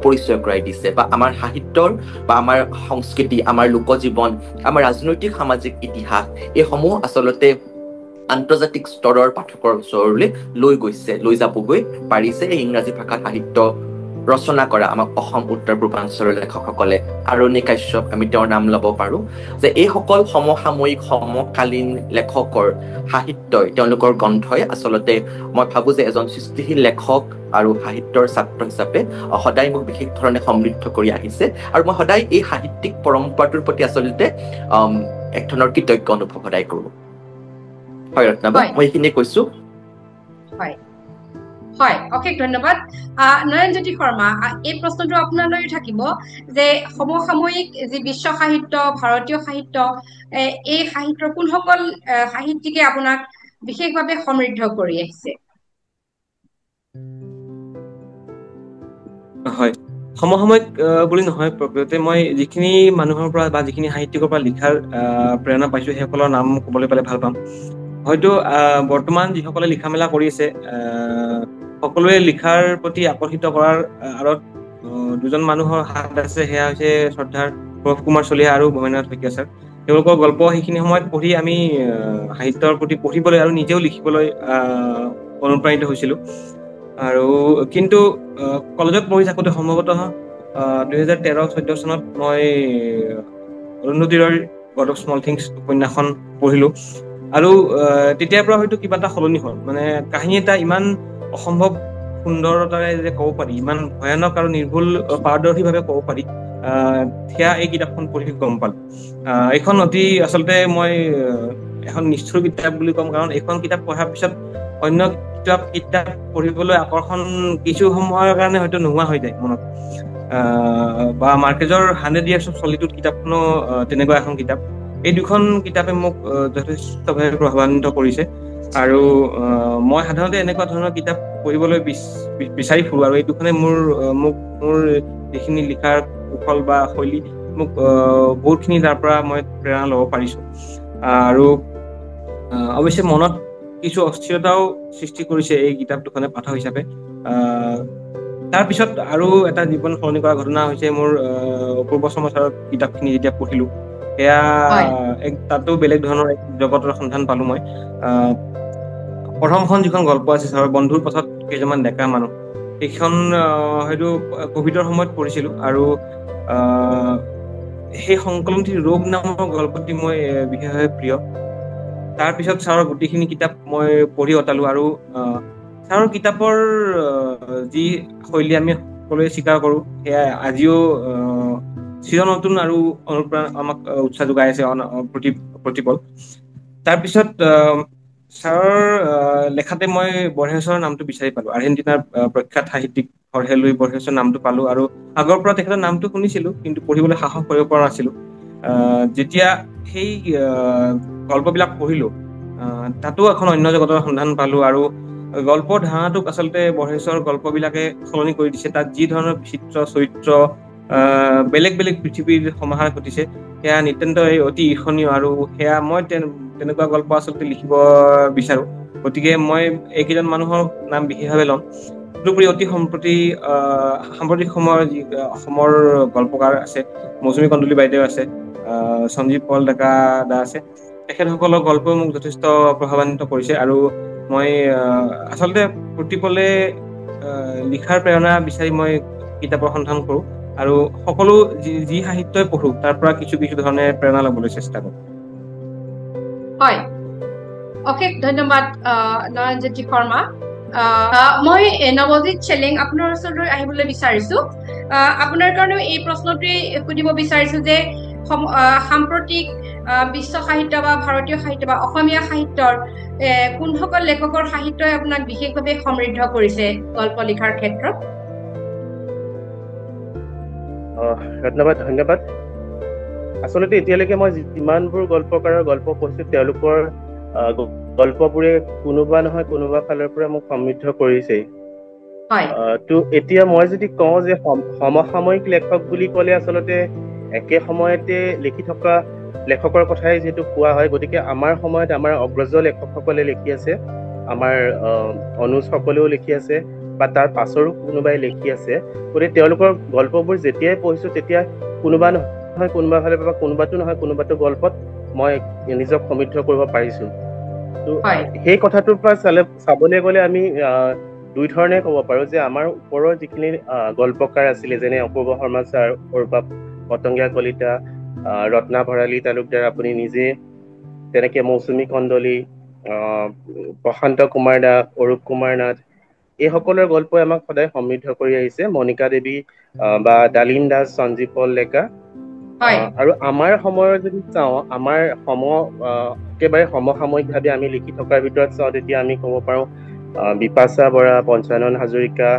পৰিচয় কৰাই দিছে বা আমাৰ সাহিত্যৰ বা আমাৰ সংস্কৃতি আমাৰ লোকজীৱন আমাৰ ৰাজনৈতিক সামাজিক ইতিহাস এইসমূহ আচলতে আন্তৰ্জাতিক স্তৰৰ পাঠকৰ ওচৰলৈ লৈ যাবগৈ পাৰিছে এই ইংৰাজী ভাষাত সাহিত্য ৰচনা কৰা আমাক অসম উত্তৰ পূৰ্বাঞ্চলৰ লেখকসকলে আৰণী কাশ্যপ আমি তেওঁৰ নাম ল'ব পাৰো যে এইসকল সমসাময়িক সমকালীন লেখকৰ সাহিত্যই তেওঁলোকৰ গ্ৰন্থই আচলতে মই ভাবো যে এজন সৃষ্টিশীল লেখক আৰু সাহিত্যৰ ছাত্ৰ হিচাপে সদায় মোক বিশেষ ধৰণে সমৃদ্ধ কৰি আহিছে আৰু মই সদায় এই সাহিত্যিক পৰম্পৰাটোৰ প্ৰতি আচলতে এক ধৰণৰ কৃতজ্ঞ অনুভৱ সদায় কৰোঁ হয় ৰত্নাবা মই এইখিনি কৈছো হয় হয় অশেষ ধন্যবাদ নয়নজ্যোতি শৰ্মা এই প্ৰশ্নটো আপোনালৈ থাকিব যে সমসাময়িক যি বিশ্ব সাহিত্য ভাৰতীয় সাহিত্য এই সাহিত্যৰ কোনসকল সাহিত্যিকে আপোনাক বিশেষভাৱে সমৃদ্ধ কৰি আহিছে হয় সমসাময়িক বুলি নহয় প্ৰকৃততে মই যিখিনি মানুহৰ পৰা বা যিখিনি সাহিত্যিকৰ পৰা লিখাৰ প্ৰেৰণা পাইছো সেইসকলৰ নাম ক'বলৈ পালে ভাল পাম হয়তো বৰ্তমান যিসকলে লিখা মেলা কৰি আছে সকলোৱে লিখাৰ প্ৰতি আকৰ্ষিত কৰাৰ আঁৰত দুজন মানুহৰ হাত আছে সেয়া হৈছে শ্ৰদ্ধাৰ প্ৰভ কুমাৰ চলিহা আৰু ভৱেন্দ্ৰনাথ শইকীয়া ছাৰ তেওঁলোকৰ গল্প সেইখিনি সময়ত পঢ়ি আমি সাহিত্যৰ প্ৰতি পঢ়িবলৈ আৰু নিজেও লিখিবলৈ অনুপ্ৰাণিত হৈছিলোঁ আৰু কিন্তু কলেজত পঢ়ি থাকোঁতে সম্ভৱতঃ 2013-14 চনত মই অৰুন্ধতীৰৰ গড অফ স্মল থিংছ উপন্যাসখন পঢ়িলোঁ আৰু তেতিয়াৰ পৰা হয়তো কিবা এটা সলনি হ'ল মানে কাহিনী এটা ইমান অসম্ভৱ সুন্দৰতাৰে যে ক'ব পাৰি ইমান ভয়ানক আৰু নিৰ্ভুল পাৰদৰ্শীভাৱে ক'ব পাৰি সেয়া এই কিতাপখন পঢ়ি গম পালোঁ এইখন অতি আচলতে মই এখন নিষ্ঠুৰ কিতাপ বুলি ক'ম কাৰণ এইখন কিতাপ পঢ়াৰ পিছত অন্য কিতাপ পঢ়িবলৈ আকৰ্ষণ কিছু সময়ৰ কাৰণে হয়তো নোহোৱা হৈ যায় মনত বা মাৰ্কেজৰ 100 Years of Solitude কিতাপখনো তেনেকুৱা এখন কিতাপ এই দুখন কিতাপে মোক যথেষ্টভাৱে প্ৰভাৱান্বিত কৰিছে আৰু মই সাধাৰণতে এনেকুৱা ধৰণৰ কিতাপ পঢ়িবলৈ বিচাৰি ফুৰোঁ আৰু এই দুখনে মোৰ যিখিনি লিখাৰ কৌশল বা শৈলী মোক বহুতখিনি তাৰ পৰা মই প্ৰেৰণা ল'ব পাৰিছোঁ আৰু অৱশ্যে মনত কিছু অস্থিৰতাও সৃষ্টি কৰিছে এই কিতাপ দুখনে পাঠক হিচাপে। তাৰপিছত আৰু এটা জীৱন সলনি কৰা ঘটনা হৈছে মোৰ অপূৰ্ব সমাচাৰৰ কিতাপখিনি যেতিয়া পঢ়িলো, সেয়া তাতো বেলেগ ধৰণৰ এক জগতৰ সন্ধান পালো মই। প্ৰথমখন যিখন গল্প আছে ছাৰৰ বন্ধুৰ পথত কেইজনমান ডেকা মানুহ, সেইখন হয়তো কভিডৰ সময়ত পঢ়িছিলো, আৰু সেই সংকলনটি ৰোগ নামৰ গল্পটি মই বিশেষভাৱে প্ৰিয়। তাৰপিছত ছাৰৰ গোটেইখিনি কিতাপ মই পঢ়ি অতালো, আৰু ছাৰৰ কিতাপৰ যি শৈলী আমি সকলোৱে স্বীকাৰ কৰো, সেয়া আজিও চিৰ নতুন আৰু অনুপ্ৰেৰণা আমাক উৎসাহ যোগাই আছে প্ৰতিপল। তাৰপিছত ছাৰৰ লেখাতে মই বৰ্হেছৰ নামটো বিচাৰি পালো। আৰ্জেণ্টিনাৰ প্ৰখ্যাত সাহিত্যিক হৰ্হে লুই বৰ্হেছৰ নামটো পালো, আৰু আগৰ পৰা তেখেতৰ নামটো শুনিছিলো কিন্তু পঢ়িবলৈ সাহস কৰিব পৰা নাছিলো। যেতিয়া সেই গল্পবিলাক পঢ়িলো, তাতো এখন অন্য জগতৰ সন্ধান পালো, আৰু গল্পৰ ধাৰণাটোক আচলতে বৰ্হেছৰ গল্পবিলাকে সলনি কৰি দিছে। তাত যি ধৰণৰ বিচিত্ৰ চৰিত্ৰ, বেলেগ বেলেগ পৃথিৱীৰ সমাহাৰ ঘটিছে, সেয়া নিতান্ত অতি ঈৰ্ষণীয়, আৰু সেয়া মই তেনেকুৱা গল্প আচলতে লিখিব বিচাৰো। গতিকে মই এইকেইজন মানুহৰ নাম বিশেষভাৱে ল'ম। তদুপৰি অতি সাম্প্ৰতিক সময়ৰ যি অসমৰ গল্পকাৰ আছে, মৌচুমী কন্দলী বাইদেউ আছে, সঞ্জীৱ পল ডেকা দা আছে, তেখেতসকলৰ গল্পই মোক যথেষ্ট প্ৰভাৱান্বিত কৰিছে। আৰু মই আচলতে প্ৰতিপলে লিখাৰ প্ৰেৰণা বিচাৰি মই কিতাপৰ সন্ধান কৰো, আৰু সকলো যি সাহিত্যই পঢ়ো তাৰ পৰা কিছু কিছু ধৰণে প্ৰেৰণা ল'বলৈ চেষ্টা কৰো। হয়, অশেষ ধন্যবাদ নয়নজ্যোতি শৰ্মা। মই নৱজিত চেলেং আপোনাৰ ওচৰলৈ আহিবলৈ বিচাৰিছো। আপোনাৰ কাৰণেও এই প্ৰশ্নটোৱেই সুধিব বিচাৰিছো যে সাম্প্ৰতিক বিশ্ব সাহিত্য বা ভাৰতীয় সাহিত্য বা অসমীয়া সাহিত্যৰ কোনসকল লেখকৰ সাহিত্যই আপোনাক বিশেষভাৱে সমৃদ্ধ কৰিছে গল্প লিখাৰ ক্ষেত্ৰত? ধন্যবাদ। আচলতে এতিয়ালৈকে মই যিমানবোৰ গল্পকাৰৰ গল্প পঢ়িছো, তেওঁলোকৰ গল্পবোৰে কোনোবা নহয় কোনোবা ফালৰ পৰা মোক সমৃদ্ধ কৰিছেই। তো এতিয়া মই যদি কওঁ যে সমসাময়িক লেখক বুলি ক'লে আচলতে একে সময়তে লিখি থকা লেখকৰ কথাই যিহেতু কোৱা হয়, গতিকে আমাৰ সময়ত আমাৰ অগ্ৰজ লেখকসকলে লিখি আছে, আমাৰ অনুজসকলেও লিখি আছে, বা তাৰ পাছৰো কোনোবাই লিখি আছে। গতিকে তেওঁলোকৰ গল্পবোৰ যেতিয়াই পঢ়িছো, তেতিয়া কোনোবা নহয় কোনোবা ফালে বা কোনোবাতো নহয় কোনোবাতো গল্পত মই নিজক সমৃদ্ধ কৰিব পাৰিছো। তো সেই কথাটোৰ পৰা চাবলৈ গ'লে আমি দুই ধৰণে ক'ব পাৰো যে আমাৰ ওপৰৰ যিখিনি গল্পকাৰ আছিলে, যেনে অপূৰ্ব শৰ্মা ছাৰ, অৰূপা পতংগীয়া কলিতা, ৰত্না ভৰালী তালুকদাৰ, আপুনি নিজে, তেনেকে মৌচুমী কন্দলী, প্ৰশান্ত কুমাৰ দাস, অৰূপ কুমাৰ নাথ, এইসকলৰ গল্পই আমাক সদায় সমৃদ্ধ কৰি আহিছে। মণিকা দেৱী বা ডালিন দাস, সঞ্জীৱ পল ডেকা। আৰু আমাৰ সময়ৰ যদি চাওঁ, আমাৰ একেবাৰে সমসাময়িকভাৱে আমি লিখি থকাৰ ভিতৰত চাওঁ, তেতিয়া আমি ক'ব পাৰো বিপাশা বৰা, পঞ্চানন হাজৰিকা,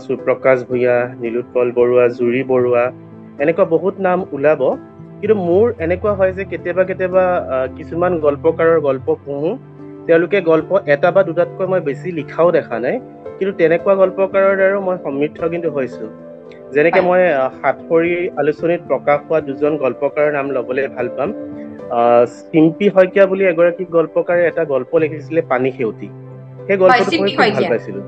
সুপ্ৰকাশ ভূঞা, নীলোৎপল বৰুৱা, জুৰি বৰুৱা, এনেকুৱা বহুত নাম ওলাব। কিন্তু মোৰ এনেকুৱা হয় যে কেতিয়াবা কিছুমান গল্পকাৰৰ গল্প পঢ়ো, তেওঁলোকে গল্প এটা বা দুটাতকৈ মই বেছি লিখাও দেখা নাই, কিন্তু তেনেকুৱা গল্পকাৰৰ দ্বাৰাও মই সমৃদ্ধ কিন্তু হৈছো। যেনেকে মই সাতসৰী আলোচনীত প্ৰকাশ হোৱা দুজন গল্পকাৰৰ নাম ল'বলৈ ভাল পাম। চিম্পী শইকীয়া বুলি এগৰাকী গল্পকাৰে এটা গল্প লিখিছিলে, পানী সেউতী। সেই গল্পটো পঢ়ি খুব ভাল পাইছিলো।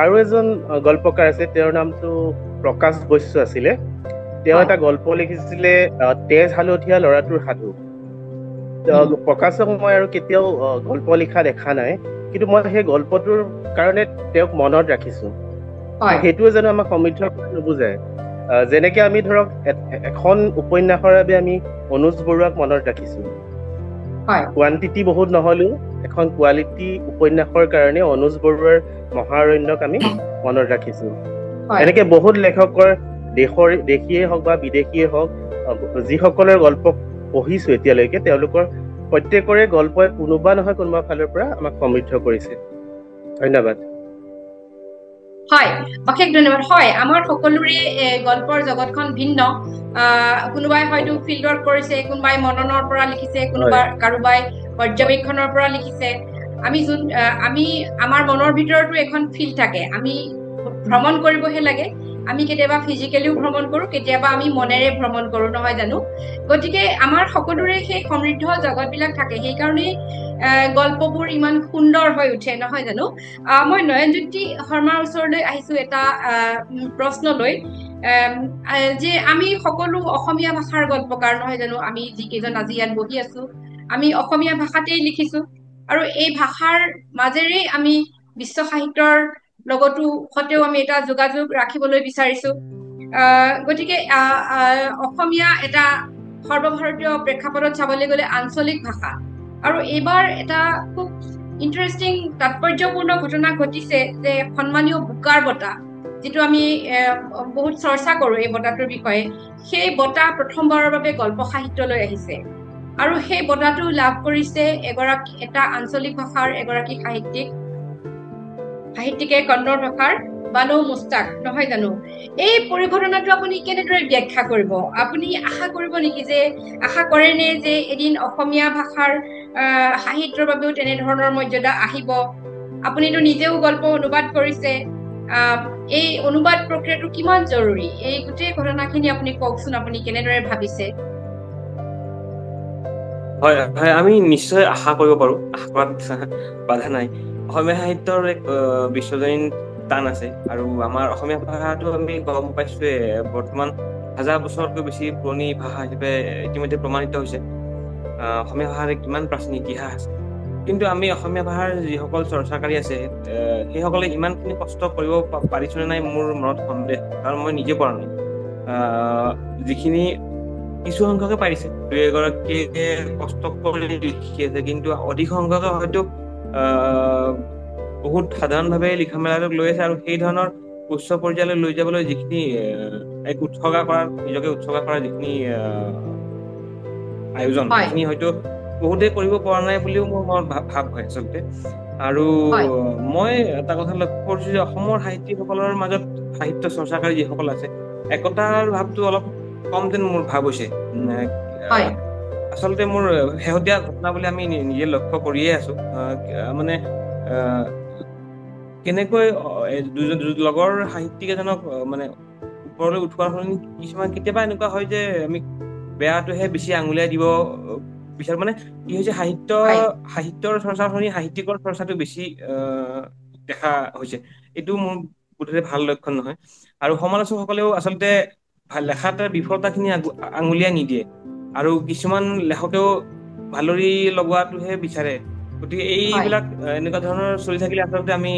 আৰু এজন গল্পকাৰ আছে, তেওঁৰ নামটো প্ৰকাশ বৈশ্য আছিলে। তেওঁ এটা গল্প লিখিছিলে, তেজ হালধীয়া ল'ৰাটোৰ সাধু। প্ৰকাশক মই আৰু কেতিয়াও গল্প লিখা দেখা নাই, কিন্তু মই সেই গল্পটোৰ কাৰণে তেওঁক মনত ৰাখিছো। সেইটোৱে জানো আমাক সমৃদ্ধ কৰি নুবুজায়। যেনেকে আমি ধৰক এখন উপন্যাসৰ বাবে আমি অনুজ বৰুৱাক মনত ৰাখিছো, কোৱান্টিটি বহুত নহলেও এখন কোৱালিটি উপন্যাসৰ কাৰণে অনুজ বৰুৱাৰ মহাৰণ্যক আমি মনত ৰাখিছো। এনেকে বহুত লেখকৰ দেশীয়ে হওক বা বিদেশীয়ে হওক, যিসকলৰ গল্প পঢ়িছো এতিয়ালৈকে, তেওঁলোকৰ প্ৰত্যেকৰে গল্পই কোনোবা নহয় কোনোবা ফালৰ পৰা আমাক সমৃদ্ধ কৰিছে। ধন্যবাদ। হয়, অশেষ ধন্যবাদ। হয়, আমাৰ সকলোৰে গল্পৰ জগতখন ভিন্ন। কোনোবাই হয়তো ফিল্ড ৱৰ্ক কৰিছে, কোনোবাই মননৰ পৰা লিখিছে, কাৰোবাই পৰ্যবেক্ষণৰ পৰা লিখিছে। আমি আমাৰ মনৰ ভিতৰতো এখন ফিল্ড থাকে, আমি ভ্ৰমণ কৰিবহে লাগে। আমি কেতিয়াবা ফিজিকেলিও ভ্ৰমণ কৰোঁ, কেতিয়াবা আমি মনেৰে ভ্ৰমণ কৰোঁ, নহয় জানো? গতিকে আমাৰ সকলোৰে সেই সমৃদ্ধ জগতবিলাক থাকে, সেইকাৰণেই গল্পবোৰ ইমান সুন্দৰ হৈ উঠে, নহয় জানো? মই নয়নজ্যোতি শৰ্মাৰ ওচৰলৈ আহিছো এটা প্ৰশ্ন লৈ, যে আমি সকলো অসমীয়া ভাষাৰ গল্পকাৰ, নহয় জানো? আমি যিকেইজন আজি ইয়াত বহি আছো, আমি অসমীয়া ভাষাতেই লিখিছো, আৰু এই ভাষাৰ মাজেৰে আমি বিশ্ব সাহিত্যৰ লগতো সতেও আমি এটা যোগাযোগ ৰাখিবলৈ বিচাৰিছো। গতিকে অসমীয়া এটা সৰ্বভাৰতীয় প্ৰেক্ষাপটত চাবলৈ গ'লে আঞ্চলিক ভাষা, আৰু এইবাৰ এটা খুব ইণ্টাৰেষ্টিং তাৎপৰ্যপূৰ্ণ ঘটনা ঘটিছে যে সন্মানীয় বুকাৰ বঁটা, যিটো আমি বহুত চৰ্চা কৰো এই বঁটাটোৰ বিষয়ে, সেই বঁটা প্ৰথমবাৰৰ বাবে গল্প সাহিত্যলৈ আহিছে, আৰু সেই বঁটাটো লাভ কৰিছে এটা আঞ্চলিক ভাষাৰ এগৰাকী সাহিত্যিকে, কন্নড় ভাষাৰ বানু মুস্তাক, নহয় জানো? এই পৰিঘটনাটো আপুনি কেনেদৰে ব্যাখ্যা কৰিব? আপুনি আশা কৰে নে যে এদিন অসমীয়া ভাষাৰ সাহিত্যৰ বাবেও তেনেধৰণৰ মৰ্যাদা আহিব? আপুনিতো নিজেও গল্প অনুবাদ কৰিছে, এই অনুবাদ প্ৰক্ৰিয়াটো কিমান জৰুৰী? এই গোটেই ঘটনাখিনি আপুনি কওকচোন, আপুনি কেনেদৰে ভাবিছে? হয় হয়, আমি নিশ্চয় আশা কৰিব পাৰো, আশা কৰাত বাধা নাই। অসমীয়া সাহিত্যৰ এক বিশ্বজনীন টান আছে, আৰু আমাৰ অসমীয়া ভাষাটো আমি গম পাইছোৱে বৰ্তমান 1000 বছৰতকৈ বেছি পুৰণি ভাষা হিচাপে ইতিমধ্যে প্ৰমাণিত হৈছে। অসমীয়া ভাষাৰ কিমান প্ৰাচীন ইতিহাস আছে, কিন্তু আমি অসমীয়া ভাষাৰ যিসকল চৰ্চাকাৰী আছে সেইসকলে ইমানখিনি কষ্ট কৰিব পাৰিছো নে নাই মোৰ মনত সন্দেহ, কাৰণ মই নিজে পৰা নাই। যিখিনি কিছু সংখ্যকে পাৰিছে, দুই এগৰাকীয়ে কষ্ট কৰি লিখি আছে, কিন্তু অধিক সংখ্যকে হয়তো বহুত সাধাৰণভাৱে লিখা মেলাটোক লৈ আছে, আৰু সেই ধৰণৰ উচ্চ পৰ্যায়লৈ লৈ যাবলৈ যিখিনি নিজকে উৎসৰ্গা কৰাৰ যিখিনি আয়োজন, সেইখিনি হয়তো বহুতে কৰিব পৰা নাই বুলিও মোৰ মনত ভাৱ হয় আচলতে। আৰু মই এটা কথা লক্ষ্য কৰিছো যে অসমৰ সাহিত্যিকসকলৰ মাজত সাহিত্য চৰ্চাকাৰী যিসকল আছে, একতাৰ ভাৱটো অলপ কম যেন মোৰ ভাৱ হৈছে। আচলতে মোৰ শেহতীয়া ঘটনা বুলি আমি নিজে লক্ষ্য কৰিয়ে আছো, মানে কেনেকৈ লগৰ সাহিত্যিক এজনক মানে ওপৰলৈ উঠোৱাৰ সলনি কিছুমান কেতিয়াবা এনেকুৱা হয় যে আমি বেয়াটোহে বেছি আঙুলিয়াই দিব বিচাৰো। মানে কি হৈছে, সাহিত্যৰ চৰ্চাৰ সলনি সাহিত্যিকৰ চৰ্চাটো বেছি দেখা হৈছে। এইটো মোৰ বোধেৰে ভাল লক্ষণ নহয়। আৰু সমালোচকসকলেও আচলতে লেখাৰ বিফলতাখিনি আঙুলিয়াই নিদিয়ে, আৰু কিছুমান লেখকেও ভালৰি লগোৱাটোহে বিচাৰে। গতিকে এইবিলাক এনেকুৱা ধৰণৰ চলি থাকিলে আচলতে আমি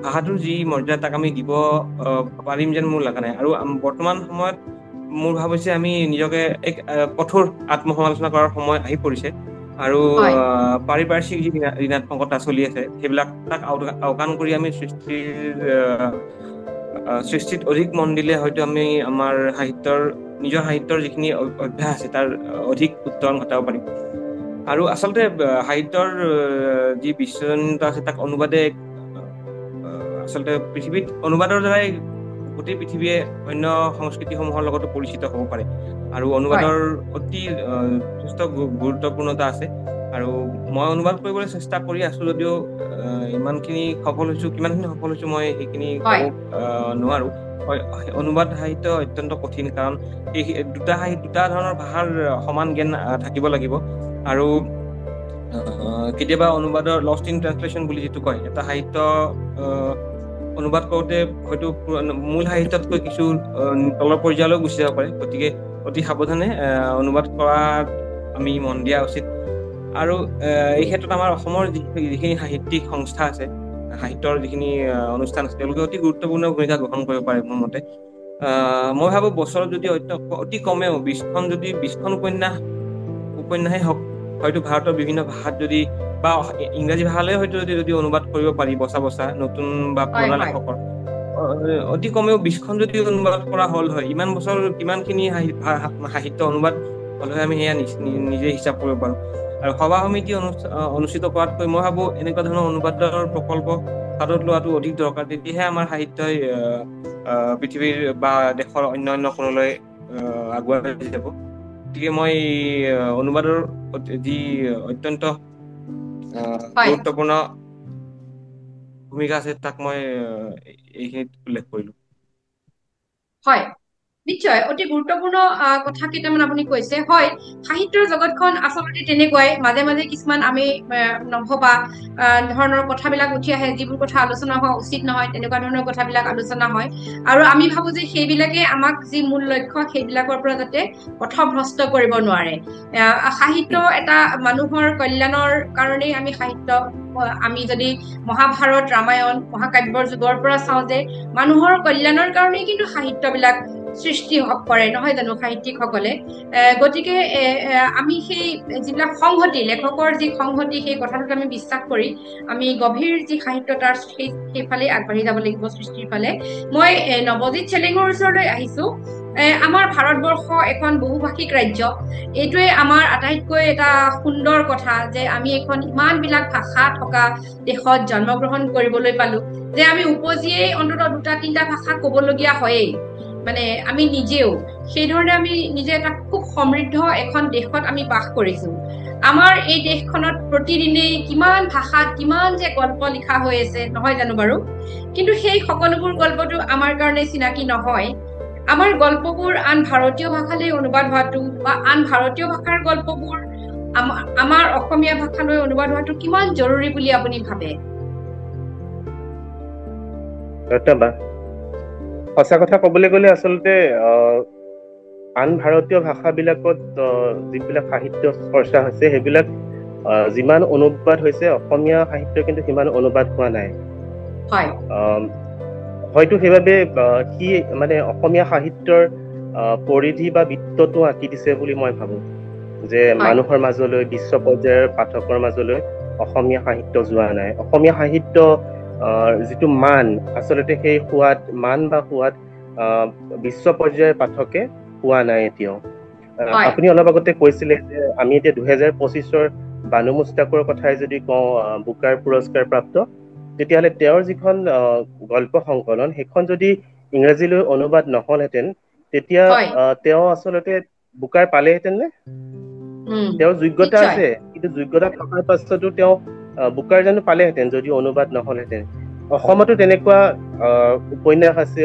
ভাষাটোৰ যি মৰ্যাদা তাক আমি দিব পাৰিম যেন মোৰ লগা নাই। আৰু বৰ্তমান সময়ত মোৰ ভাৱ হৈছে আমি নিজকে এক কঠোৰ আত্মসমালোচনা কৰাৰ সময় আহি পৰিছে, আৰু পাৰিপাৰ্শ্বিক যি ঋণাত্মকতা চলি আছে সেইবিলাক তাক আওকাণ কৰি আমি সৃষ্টিত অধিক মন দিলে হয়তো আমি আমাৰ নিজৰ সাহিত্যৰ যিখিনি অভ্যাস আছে তাৰ অধিক উত্তৰণ ঘটাব পাৰিম। আৰু আচলতে সাহিত্যৰ যি বিশ্বজনীনতা আছে তাক অনুবাদে আচলতে পৃথিৱীত অনুবাদৰ দ্বাৰাই গোটেই পৃথিৱীয়ে অন্য সংস্কৃতিসমূহৰ লগতো পৰিচিত হ'ব পাৰে, আৰু অনুবাদৰ অতি যথেষ্ট গুৰুত্বপূৰ্ণতা আছে। আৰু মই অনুবাদ কৰিবলৈ চেষ্টা কৰি আছো, যদিও কিমানখিনি সফল হৈছো মই সেইখিনি ক'ব নোৱাৰো। অনুবাদ সাহিত্য অত্যন্ত কঠিন, কাৰণ এই দুটা ধৰণৰ ভাষাৰ সমান জ্ঞান থাকিব লাগিব। আৰু কেতিয়াবা অনুবাদৰ লষ্ট ইন ট্ৰান্সলেশ্যন বুলি যিটো কয়, এটা সাহিত্য অনুবাদ কৰোঁতে হয়তো মূল সাহিত্যতকৈ কিছু তলৰ পৰ্যায়লৈ গুচি যাব পাৰে। গতিকে অতি সাৱধানে অনুবাদ কৰাত আমি মন দিয়া উচিত। আৰু এই ক্ষেত্ৰত আমাৰ অসমৰ যিখিনি সাহিত্যিক সংস্থা আছে, সাহিত্যৰ যিখিনি অনুষ্ঠান আছে, তেওঁলোকে অতি গুৰুত্বপূৰ্ণ ভূমিকা গ্ৰহণ কৰিব পাৰে মোৰ মতে। মই ভাবো বছৰত যদি অতি কমেও 20খন উপন্যাসেই হওক, হয়তো ভাৰতৰ বিভিন্ন ভাষাত যদি বা ইংৰাজী ভাষালৈ হয়তো যদি অনুবাদ কৰিব পাৰি বচা নতুন বা পুৰণা লেখকৰ, অতি কমেও 20খন যদি অনুবাদ কৰা হল হয়, ইমান বছৰ কিমানখিনি সাহিত্য অনুবাদ হল হয় আমি সেয়া নিজে হিচাপ কৰিব পাৰো। আৰু সভা সমিতি অনুষ্ঠিত কৰাতকৈ মই ভাবো এনেকুৱা ধৰণৰ অনুবাদৰ প্ৰকল্প হাতত লোৱাটো অধিক দৰকাৰ। তেতিয়াহে আমাৰ সাহিত্যই পৃথিৱীৰ বা দেশৰ অন্য কোণলৈ আগুৱাই যাব। গতিকে মই অনুবাদৰ যি অত্যন্ত গুৰুত্বপূৰ্ণ ভূমিকা আছে তাক মই এইখিনিত উল্লেখ কৰিলো। হয়, নিশ্চয় অতি গুৰুত্বপূৰ্ণ কথা কেইটামান আপুনি কৈছে। হয়, সাহিত্যৰ জগতখন আচলতে তেনেকুৱাই, মাজে মাজে কিছুমান আমি নভবা ধৰণৰ কথাবিলাক উঠি আহে, যিবোৰ কথা আলোচনা হোৱা উচিত নহয়, তেনেকুৱা ধৰণৰ কথাবিলাক আলোচনা হয়। আৰু আমি ভাবো যে সেইবিলাকে আমাক যি মূল লক্ষ্য সেইবিলাকৰ পৰা যাতে পথভ্ৰষ্ট কৰিব নোৱাৰে। সাহিত্য এটা মানুহৰ কল্যাণৰ কাৰণেই আমি সাহিত্য, আমি যদি মহাভাৰত ৰামায়ণ মহাকাব্যৰ যুগৰ পৰা চাওঁ যে মানুহৰ কল্যাণৰ কাৰণেই কিন্তু সাহিত্যবিলাক সৃষ্টি কৰে, নহয় জানো সাহিত্যিকসকলে। গতিকে আমি সেই যিবিলাক সংহতি, লেখকৰ যি সংহতি, সেই কথাটোত আমি বিশ্বাস কৰি আমি গভীৰ যি সাহিত্য তাৰ সেইফালে আগবাঢ়ি যাব লাগিব, সৃষ্টিৰ ফালে। মই নৱজিৎ চেলেঙৰ ওচৰলৈ আহিছো। আমাৰ ভাৰতবৰ্ষ এখন বহুভাষিক ৰাজ্য। এইটোৱে আমাৰ আটাইতকৈ এটা সুন্দৰ কথা যে আমি এখন ইমান বিলাক ভাষা থকা দেশত জন্মগ্ৰহণ কৰিবলৈ পালো, যে আমি উপজিয়েই অন্ততঃ 2-3টা ভাষা কবলগীয়া হয়েই। মানে আমি নিজেও সেইধৰণে আমি নিজে এটা খুব সমৃদ্ধ এখন দেশত আমি বাস কৰিছো। আমাৰ এই দেশখনত প্ৰতিদিনেই কিমান ভাষাত কিমান যে গল্প লিখা হৈ আছে, নহয় জানো বাৰু? কিন্তু সেই সকলোবোৰ গল্পটো আমাৰ কাৰণে চিনাকি নহয়। আমাৰ গল্পবোৰ আন ভাৰতীয় ভাষালৈ অনুবাদ হোৱাটো বা আন ভাৰতীয় ভাষাৰ গল্পবোৰ আমাৰ অসমীয়া ভাষালৈ অনুবাদ হোৱাটো কিমান জৰুৰী বুলি আপুনি ভাবে? ধন্যবাদ। সঁচা কথা ক'বলৈ গ'লে আচলতে আন ভাৰতীয় ভাষাবিলাকত যিবিলাক সাহিত্য চৰ্চা হৈছে সেইবিলাক যিমান অনুবাদ হৈছে, অসমীয়া সাহিত্য কিন্তু সিমান অনুবাদ হোৱা নাই। হয়তো সেইবাবে সি মানে অসমীয়া সাহিত্যৰ পৰিধি বা বৃত্তটো আঁকি দিছে বুলি মই ভাবো, যে মানুহৰ মাজলৈ, বিশ্ব পৰ্যায়ৰ পাঠকৰ মাজলৈ অসমীয়া সাহিত্য যোৱা নাই। অসমীয়া সাহিত্য যিটো মান, আচলতে সেই মান বা সোৱাদ বিশ্ব পৰ্যায়ৰ পাঠকে পোৱা নাই এতিয়াও। আপুনি অলপ আগতে কৈছিলে যে আমি এতিয়া 2025ৰ বানু মুস্তাকৰ কথাই যদি কওঁ, বুকাৰ পুৰস্কাৰ প্ৰাপ্ত, তেতিয়াহ'লে তেওঁৰ যিখন গল্প সংকলন, সেইখন যদি ইংৰাজীলৈ অনুবাদ নহলহেঁতেন, তেতিয়া তেওঁ আচলতে বুকাৰ পালেহেঁতেন নে? তেওঁৰ যোগ্যতা আছে, কিন্তু যোগ্যতা থকাৰ পাছতো তেওঁ বুকাৰ জানো পালেহেঁতেন যদি অনুবাদ নহলহেঁতেন? অসমতো তেনেকুৱা উপন্যাস আছে,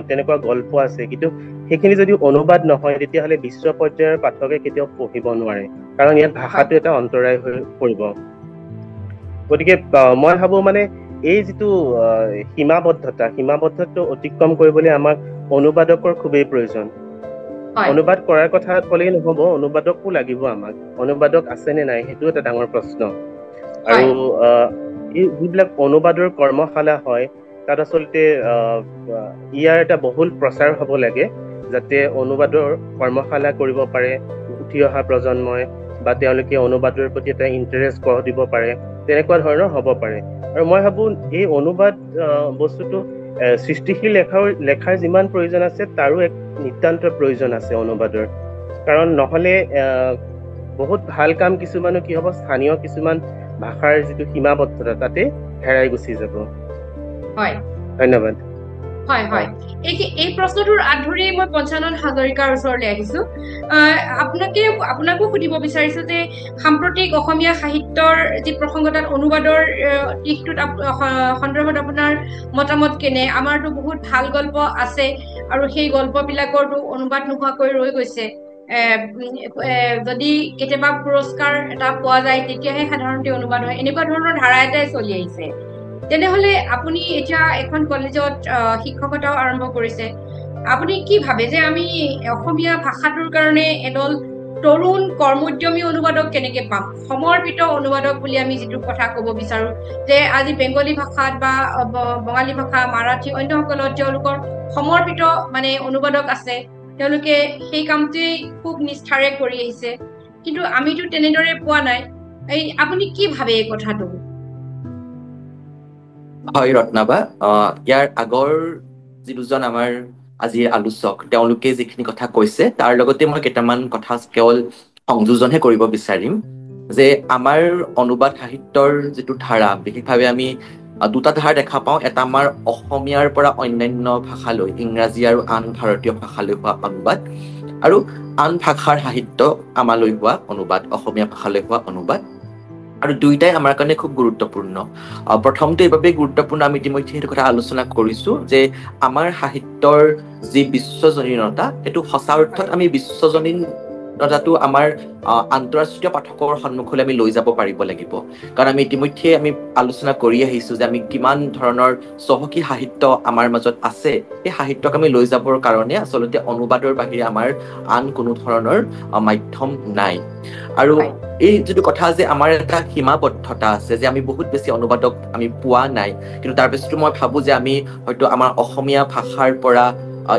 তেনেকুৱা গল্প আছে, কিন্তু সেইখিনি যদি অনুবাদ নহয় তেতিয়াহ'লে বিশ্ব পৰ্যায়ৰ পাঠকে কেতিয়াও পঢ়িব নোৱাৰে, কাৰণ ইয়াত ভাষাটো এটা অন্তৰায় হৈ পৰিব। গতিকে মই ভাবো মানে এই যিটো সীমাবদ্ধতা অতিক্ৰম কৰিবলৈ আমাক অনুবাদকৰ খুবেই প্ৰয়োজন। অনুবাদ কৰাৰ কথা ক'লেই নহব, অনুবাদকো লাগিব আমাক। অনুবাদক আছে নে নাই সেইটো এটা ডাঙৰ প্ৰশ্ন। আৰু এই যিবিলাক অনুবাদৰ কৰ্মশালা হয়, তাত আচলতে ইয়াৰ এটা বহুল প্ৰচাৰ হ'ব লাগে, যাতে অনুবাদৰ কৰ্মশালা কৰিব পাৰে উঠি অহা প্ৰজন্মই, বা তেওঁলোকে অনুবাদৰ প্ৰতি এটা ইণ্টাৰেষ্ট গঢ় দিব পাৰে, তেনেকুৱা ধৰণৰ হ'ব পাৰে। আৰু মই ভাবো এই অনুবাদ বস্তুটো সৃষ্টিশীল লেখাৰ যিমান প্ৰয়োজন আছে, তাৰো এক নিতান্ত প্ৰয়োজন আছে অনুবাদৰ। কাৰণ নহলে বহুত ভাল কাম কিছুমানো কি হ'ব, স্থানীয় কিছুমান ভাষাৰ যিটো সীমাবদ্ধতা তাতে হেৰাই গুচি যাব। ধন্যবাদ। এই প্ৰশ্নটোৰ আধুৰি মই পঞ্চানন হাজৰিকাৰ ওচৰলৈ আহিছো। আপোনাকো সুধিব বিচাৰিছো যে সাম্প্ৰতিক অসমীয়া সাহিত্যৰ যি প্ৰসংগ, তাত অনুবাদৰ দিশটোত সন্দৰ্ভত আপোনাৰ মতামত কেনে? আমাৰতো বহুত ভাল গল্প আছে আৰু সেই গল্পবিলাকৰতো অনুবাদ নোহোৱাকৈ ৰৈ গৈছে। যদি কেতিয়াবা পুৰস্কাৰ এটা পোৱা যায় তেতিয়াহে সাধাৰণতে অনুবাদ হয়, এনেকুৱা ধৰণৰ ধাৰা এটাই চলি আহিছে। তেনেহলে আপুনি এতিয়া এখন কলেজত শিক্ষকতাও আৰম্ভ কৰিছে, আপুনি কি ভাবে যে আমি অসমীয়া ভাষাটোৰ কাৰণে এদল তৰুণ কৰ্মোদ্যমী অনুবাদক কেনেকে পাম? সমৰ্পিত অনুবাদক বুলি আমি যিটো কথা কব বিচাৰো, যে আজি বেংগলী ভাষাত বা বঙালী ভাষা, মাৰাঠী, অন্যসকলত তেওঁলোকৰ সমৰ্পিত মানে অনুবাদক আছে, তেওঁলোকে সেই কামটোৱেই খুব নিষ্ঠাৰে কৰি আহিছে, কিন্তু আমিতো তেনেদৰে পোৱা নাই। আপুনি কি ভাবে এই কথাটো? হয় ৰত্নাবা, ইয়াৰ আগৰ যি দুজন আমাৰ আজিৰ আলোচক, তেওঁলোকে যিখিনি কথা কৈছে তাৰ লগতে মই কেইটামান কথা কেৱল সংযোজনহে কৰিব বিচাৰিম, যে আমাৰ অনুবাদ সাহিত্যৰ যিটো ধাৰা, বিশেষভাৱে আমি দুটা ধাৰা দেখা পাওঁ। এটা আমাৰ অসমীয়াৰ পৰা অন্যান্য ভাষালৈ, ইংৰাজী আৰু আন ভাৰতীয় ভাষালৈ হোৱা অনুবাদ, আৰু আন ভাষাৰ সাহিত্য আমালৈ হোৱা অনুবাদ, অসমীয়া ভাষালৈ হোৱা অনুবাদ। আৰু দুইটাই আমাৰ কাৰণে খুব গুৰুত্বপূৰ্ণ। প্ৰথমটো এইবাবেই গুৰুত্বপূৰ্ণ, আমি ইতিমধ্যে সেইটো কথা আলোচনা কৰিছো যে আমাৰ সাহিত্যৰ যি বিশ্বজনীনতা, সেইটো সঁচা অৰ্থত আমি বিশ্বজনীনতাটো আমাৰ আন্তঃৰাষ্ট্ৰীয় পাঠকৰ সন্মুখলৈ আমি লৈ যাব পাৰিব লাগিব। কাৰণ আমি ইতিমধ্যে আমি আলোচনা কৰি আহিছো যে আমি কিমান ধৰণৰ চহকী সাহিত্য আমাৰ মাজত আছে। সেই সাহিত্যক আমি লৈ যাবৰ কাৰণে আচলতে অনুবাদৰ বাহিৰে আমাৰ আন কোনো ধৰণৰ মাধ্যম নাই। আৰু এই যিটো কথা যে আমাৰ এটা সীমাবদ্ধতা আছে, যে আমি বহুত বেছি অনুবাদক আমি পোৱা নাই, কিন্তু তাৰ পিছতো মই ভাবো যে আমি হয়তো আমাৰ অসমীয়া ভাষাৰ পৰা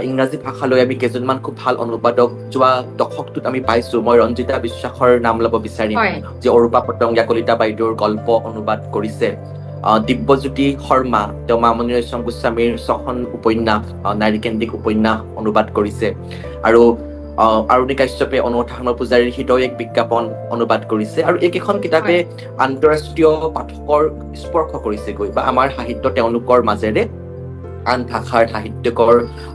ইংৰাজী ভাষালৈ আমি কেইজনমান খুব ভাল অনুবাদক যোৱা দশকটোত আমি পাইছো। মই ৰঞ্জিতা বিশ্বাসৰ নাম ল'ব বিচাৰিম, যে অৰূপা পতংগীয়া কলিতা বাইদেউৰ গল্প অনুবাদ কৰিছে। দিব্যজ্যোতি শৰ্মা, তেওঁ মামণি ৰয়ছম গোস্বামীৰ 6খন উপন্যাস, নাৰীকেন্দ্ৰিক উপন্যাস অনুবাদ কৰিছে। আৰু আৰুণি কাশ্যপে অনুৰাধা পূজাৰীৰ হৃদয় এক বিজ্ঞাপন অনুবাদ কৰিছে। আৰু এইকেইখন কিতাপে আন্তঃৰাষ্ট্ৰীয় পাঠকৰ স্পৰ্শ কৰিছেগৈ, বা আমাৰ সাহিত্য তেওঁলোকৰ মাজেৰে আন ভাষাৰ সাহিত্যকৰ,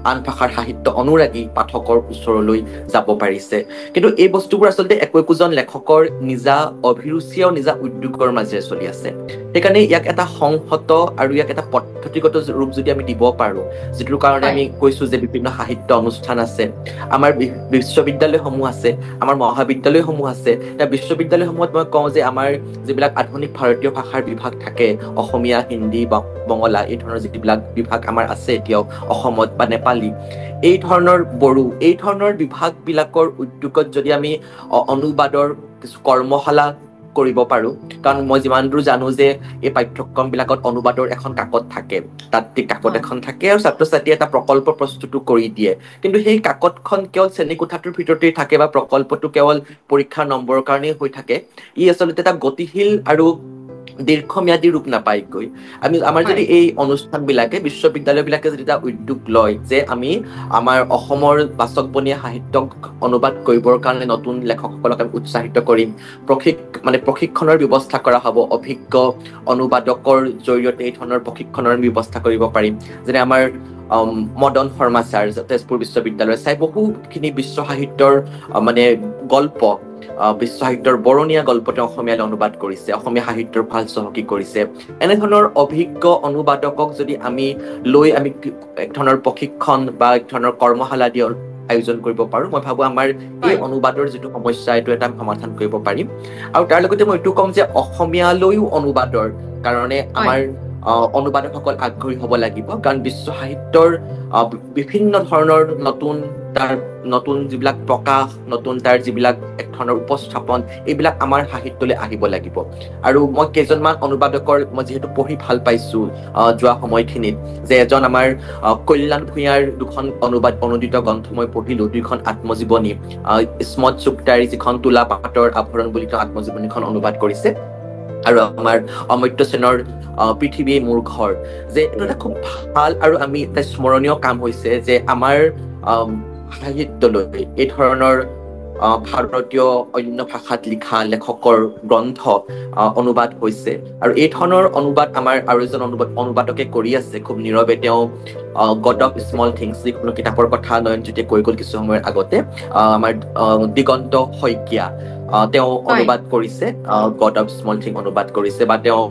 আন ভাষাৰ সাহিত্য অনুৰাগী পাঠকৰ ওচৰলৈ যাব পাৰিছে। কিন্তু এই বস্তুবোৰ আচলতে একোজন লেখকৰ নিজা অভিৰুচি আৰু নিজা উদ্যোগৰ মাজেৰে চলি আছে। সেইকাৰণে ইয়াক এটা সংহত আৰু ইয়াক এটা পদ্ধতিগত ৰূপ যদি আমি দিব পাৰো, যিটোৰ কাৰণে আমি কৈছো যে বিভিন্ন সাহিত্য অনুষ্ঠান আছে, আমাৰ বিশ্ববিদ্যালয়সমূহ আছে, আমাৰ মহাবিদ্যালয়সমূহ আছে। এতিয়া বিশ্ববিদ্যালয়সমূহত মই কওঁ যে আমাৰ যিবিলাক আধুনিক ভাৰতীয় ভাষাৰ বিভাগ থাকে, অসমীয়া, হিন্দী বা বঙলা, এই ধৰণৰ যিবিলাক বিভাগ আমাৰ আছে এতিয়াও অসমত, বা নেপালী, এই ধৰণৰ বড়ো, এই ধৰণৰ বিভাগ বিলাকৰ উদ্যোগত যদি আমি অনুবাদৰ কিছু কৰ্মশালা কৰিব পাৰো। কাৰণ মই যিমান দূৰ জানো যে এই পাঠ্যক্ৰম বিলাকত অনুবাদৰ এখন কাকত থাকে, তাত কাকত এখন থাকে, আৰু ছাত্ৰ ছাত্ৰীয়ে এটা প্ৰকল্প প্ৰস্তুত কৰি দিয়ে। কিন্তু সেই কাকতখন কেৱল শ্ৰেণীকোঠাটোৰ ভিতৰতেই থাকে, বা প্ৰকল্পটো কেৱল পৰীক্ষাৰ নম্বৰৰ কাৰণেই হৈ থাকে। ই আচলতে এটা গতিশীল আৰু দীৰ্ঘম্যাদী ৰূপ নাপায়গৈ। আমাৰ যদি এই অনুষ্ঠান বিলাকে, বিশ্ববিদ্যালয় বিলাকে যদি এটা উদ্যোগ লয় যে আমি আমাৰ অসমৰ বাচকবনীয়া সাহিত্যক অনুবাদ কৰিবৰ কাৰণে নতুন লেখকসকলক আমি উৎসাহিত কৰিম, প্ৰশিক্ষণৰ ব্যৱস্থা কৰা হ'ব, অভিজ্ঞ অনুবাদকৰ জৰিয়তে এই ধৰণৰ প্ৰশিক্ষণৰ ব্যৱস্থা কৰিব পাৰিম। যেনে আমাৰ মদন শৰ্মা ছাৰ, তেজপুৰ বিশ্ববিদ্যালয় চাই বহুখিনি বিশ্ব সাহিত্যৰ গল্প, বিশ্ব সাহিত্যৰ বৰণীয়া গল্প তেওঁ অসমীয়ালৈ অনুবাদ কৰিছে, অসমীয়া সাহিত্যৰ ভাল চহকী কৰিছে। এনেধৰণৰ অভিজ্ঞ অনুবাদকক যদি আমি লৈ আমি এক ধৰণৰ প্ৰশিক্ষণ বা এক ধৰণৰ কৰ্মশালা দি আয়োজন কৰিব পাৰো, মই ভাবো আমাৰ এই অনুবাদৰ যিটো সমস্যা, এইটো এটা সমাধান কৰিব পাৰিম। আৰু তাৰ লগতে মই এইটো ক'ম যে অসমীয়ালৈও অনুবাদৰ কাৰণে আমাৰ অনুবাদকসকল আগ্ৰহী হ'ব লাগিব। কাৰণ বিশ্ব সাহিত্যৰ বিভিন্ন ধৰণৰ নতুন যিবিলাক প্ৰকাশ, নতুন তাৰ যিবিলাক এক ধৰণৰ উপস্থাপন, এইবিলাক আমাৰ সাহিত্যলৈ আহিব লাগিব। আৰু মই কেইজনমান অনুবাদকৰ মই যিহেতু পঢ়ি ভাল পাইছো যোৱা সময়খিনিত, যে এজন আমাৰ কল্যাণ ভূঞাৰ 2খন অনুদিত গ্ৰন্থ মই পঢ়িলো, 2খন আত্মজীৱনী, স্মত চুক্তাৰী যিখন তোলা পাতৰ আভৰণ বুলি তেওঁ আত্মজীৱনীখন অনুবাদ কৰিছে, আৰু আমাৰ অমৰ্ত্য সেনৰ পৃথিৱী মোৰ ঘৰ, যে এইটো এটা খুব ভাল আৰু আমি এটা স্মৰণীয় কাম হৈছে যে আমাৰ সাহিত্যলৈ এই ধৰণৰ ভাৰতীয় অন্য ভাষাত লিখা লেখকৰ গ্ৰন্থ অনুবাদ হৈছে। আৰু এই ধৰণৰ অনুবাদ আমাৰ আৰু এজন অনুবাদকে কৰি আছে খুব নীৰৱে। তেওঁ গড অফ স্মল থিংছ, যিকোনো কিতাপৰ কথা নয়নজ্যোতিয়ে কৈ গ'ল কিছু সময়ৰ আগতে, আমাৰ দিগন্ত শইকীয়া, তেওঁ অনুবাদ কৰিছে, গড অফ স্মল থিং অনুবাদ কৰিছে, বা তেওঁ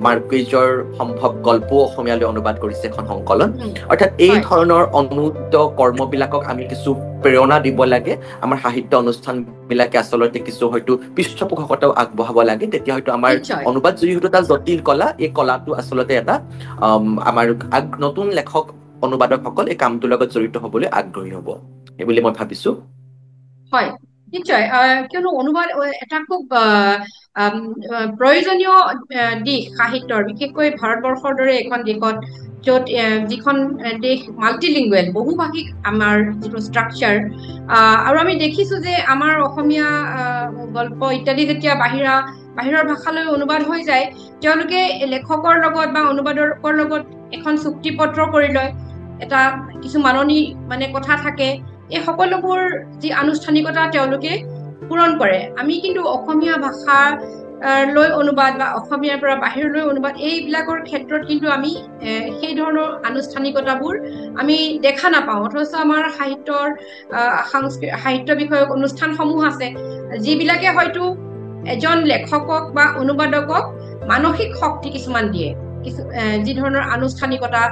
মাৰ্কুইজৰ সম্ভৱ গল্প অসমীয়ালৈ অনুবাদ কৰিছে এখন সংকলন। অৰ্থাৎ এই ধৰণৰ অনুদিত কৰ্মবিলাকক আমি কিছু প্ৰেৰণা দিব লাগে। আমাৰ সাহিত্য অনুষ্ঠান বিলাকে আচলতে কিছু হয়তো পৃষ্ঠপোষকতাও আগবঢ়াব লাগে। তেতিয়া হয়তো আমাৰ অনুবাদ যিহেতু এটা জটিল কলা, এই কলাটো আচলতে এটা আমাৰ নতুন লেখক অনুবাদকসকল এই কামটোৰ লগত জড়িত হবলৈ আগ্ৰহী হ'ব, এই বুলি মই ভাবিছো। হয়, নিশ্চয়। কিয়নো অনুবাদ এটা খুব প্ৰয়োজনীয় দিশ সাহিত্যৰ, বিশেষকৈ ভাৰতবৰ্ষৰ দৰে এখন দেশত, য'ত যিখন দেশ মাল্টিলিংগুৱেল, বহুভাষিক আমাৰ যিটো ষ্ট্ৰাকচাৰ। আৰু আমি দেখিছো যে আমাৰ অসমীয়া গল্প ইত্যাদি যেতিয়া বাহিৰৰ ভাষালৈ অনুবাদ হৈ যায়, তেওঁলোকে লেখকৰ লগত বা অনুবাদকৰ লগত এখন চুক্তি পত্ৰ কৰি লয়, এটা কিছু মাননি কথা থাকে। এই সকলোবোৰ যি আনুষ্ঠানিকতা তেওঁলোকে পূৰণ কৰে। আমি কিন্তু অসমীয়া ভাষা লৈ অনুবাদ বা অসমীয়াৰ পৰা বাহিৰলৈ অনুবাদ, এইবিলাকৰ ক্ষেত্ৰত কিন্তু আমি সেই ধৰণৰ আনুষ্ঠানিকতাবোৰ আমি দেখা নাপাওঁ। অথচ আমাৰ সাহিত্য বিষয়ক অনুষ্ঠানসমূহ আছে, যিবিলাকে হয়তো এজন লেখকক বা অনুবাদকক মানসিক শক্তি কিছুমান দিয়ে, যি ধৰণৰ আনুষ্ঠানিকতা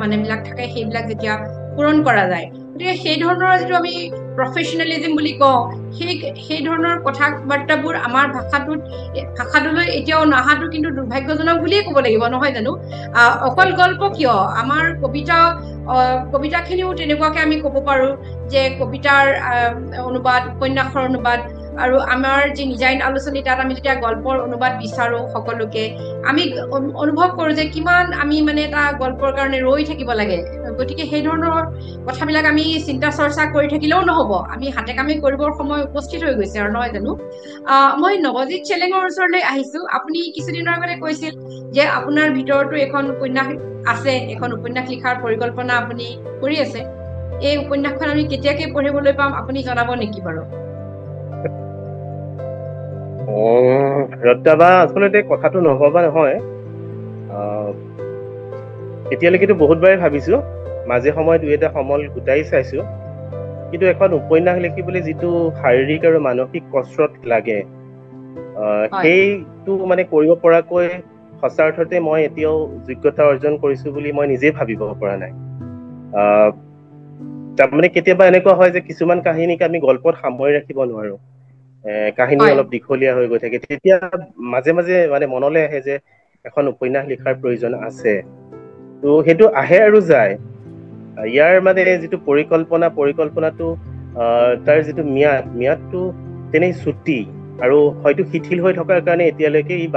মানে বিলাক থাকে সেইবিলাক যেতিয়া পূৰণ কৰা যায়। গতিকে সেই ধৰণৰ যিটো আমি প্ৰফেচনেলিজিম বুলি কওঁ, সেই ধৰণৰ কথা বাৰ্তাবোৰ আমাৰ ভাষাটোলৈ এতিয়াও নহাটো কিন্তু দুৰ্ভাগ্যজনক বুলিয়ে ক'ব লাগিব, নহয় জানো? অকল গল্প কিয়, আমাৰ কবিতাখিনিও তেনেকুৱাকে আমি ক'ব পাৰো যে কবিতাৰ অনুবাদ, উপন্যাসৰ অনুবাদ, আৰু আমাৰ যি নিজাইন আলোচনী তাত আমি যেতিয়া গল্পৰ অনুবাদ বিচাৰো সকলোকে, আমি অনুভৱ কৰো যে কিমান আমি মানে এটা গল্পৰ কাৰণে ৰৈ থাকিব লাগে। গতিকে সেই ধৰণৰ কথাবিলাক আমি চিন্তা চৰ্চা কৰি থাকিলেও নহব, আমি হাতে কামে কৰিবৰ সময় উপস্থিত হৈ গৈছে, আৰু নহয় জানো? মই নৱজিৎ চেলেঙৰ ওচৰলৈ আহিছো। আপুনি কিছুদিনৰ আগতে কৈছিল যে আপোনাৰ ভিতৰতো এখন উপন্যাস আছে, এখন উপন্যাস লিখাৰ পৰিকল্পনা আপুনি কৰি আছে। এই উপন্যাসখন আমি কেতিয়াকে পঢ়িবলৈ পাম, আপুনি জনাব নেকি বাৰু? ৰত্নাবা, আচলতে কথাটো নহবা নহয়, এতিয়ালৈকেতো বহুতবাৰে ভাবিছো, মাজে সময়ে 2-এটা সমল গোটাই চাইছো, কিন্তু এখন উপন্যাস লিখিবলৈ যিটো শাৰীৰিক আৰু মানসিক কচৰৎ লাগে, সেইটো মানে কৰিব পৰাকৈ সঁচা অৰ্থতে মই এতিয়াও যোগ্যতা অৰ্জন কৰিছো বুলি মই নিজেই ভাবিব পৰা নাই। তাৰমানে কেতিয়াবা এনেকুৱা হয় যে কিছুমান কাহিনীক আমি গল্পত সামৰি ৰাখিব নোৱাৰো, কাহিনী অলপ দীঘলীয়া হৈ গৈ থাকে, তেতিয়া মাজে মাজে মানে মনলৈ আহে যে এখন উপন্যাস লিখাৰ প্ৰয়োজন আছে। তো সেইটো আহে আৰু যায়। ইয়াৰ মানে যিটো পৰিকল্পনাটো তাৰ যিটো ম্যাদটো তেনেই চুটি, আৰু হয়তো শিথিল হৈ থকাৰ কাৰণে এতিয়ালৈকে ই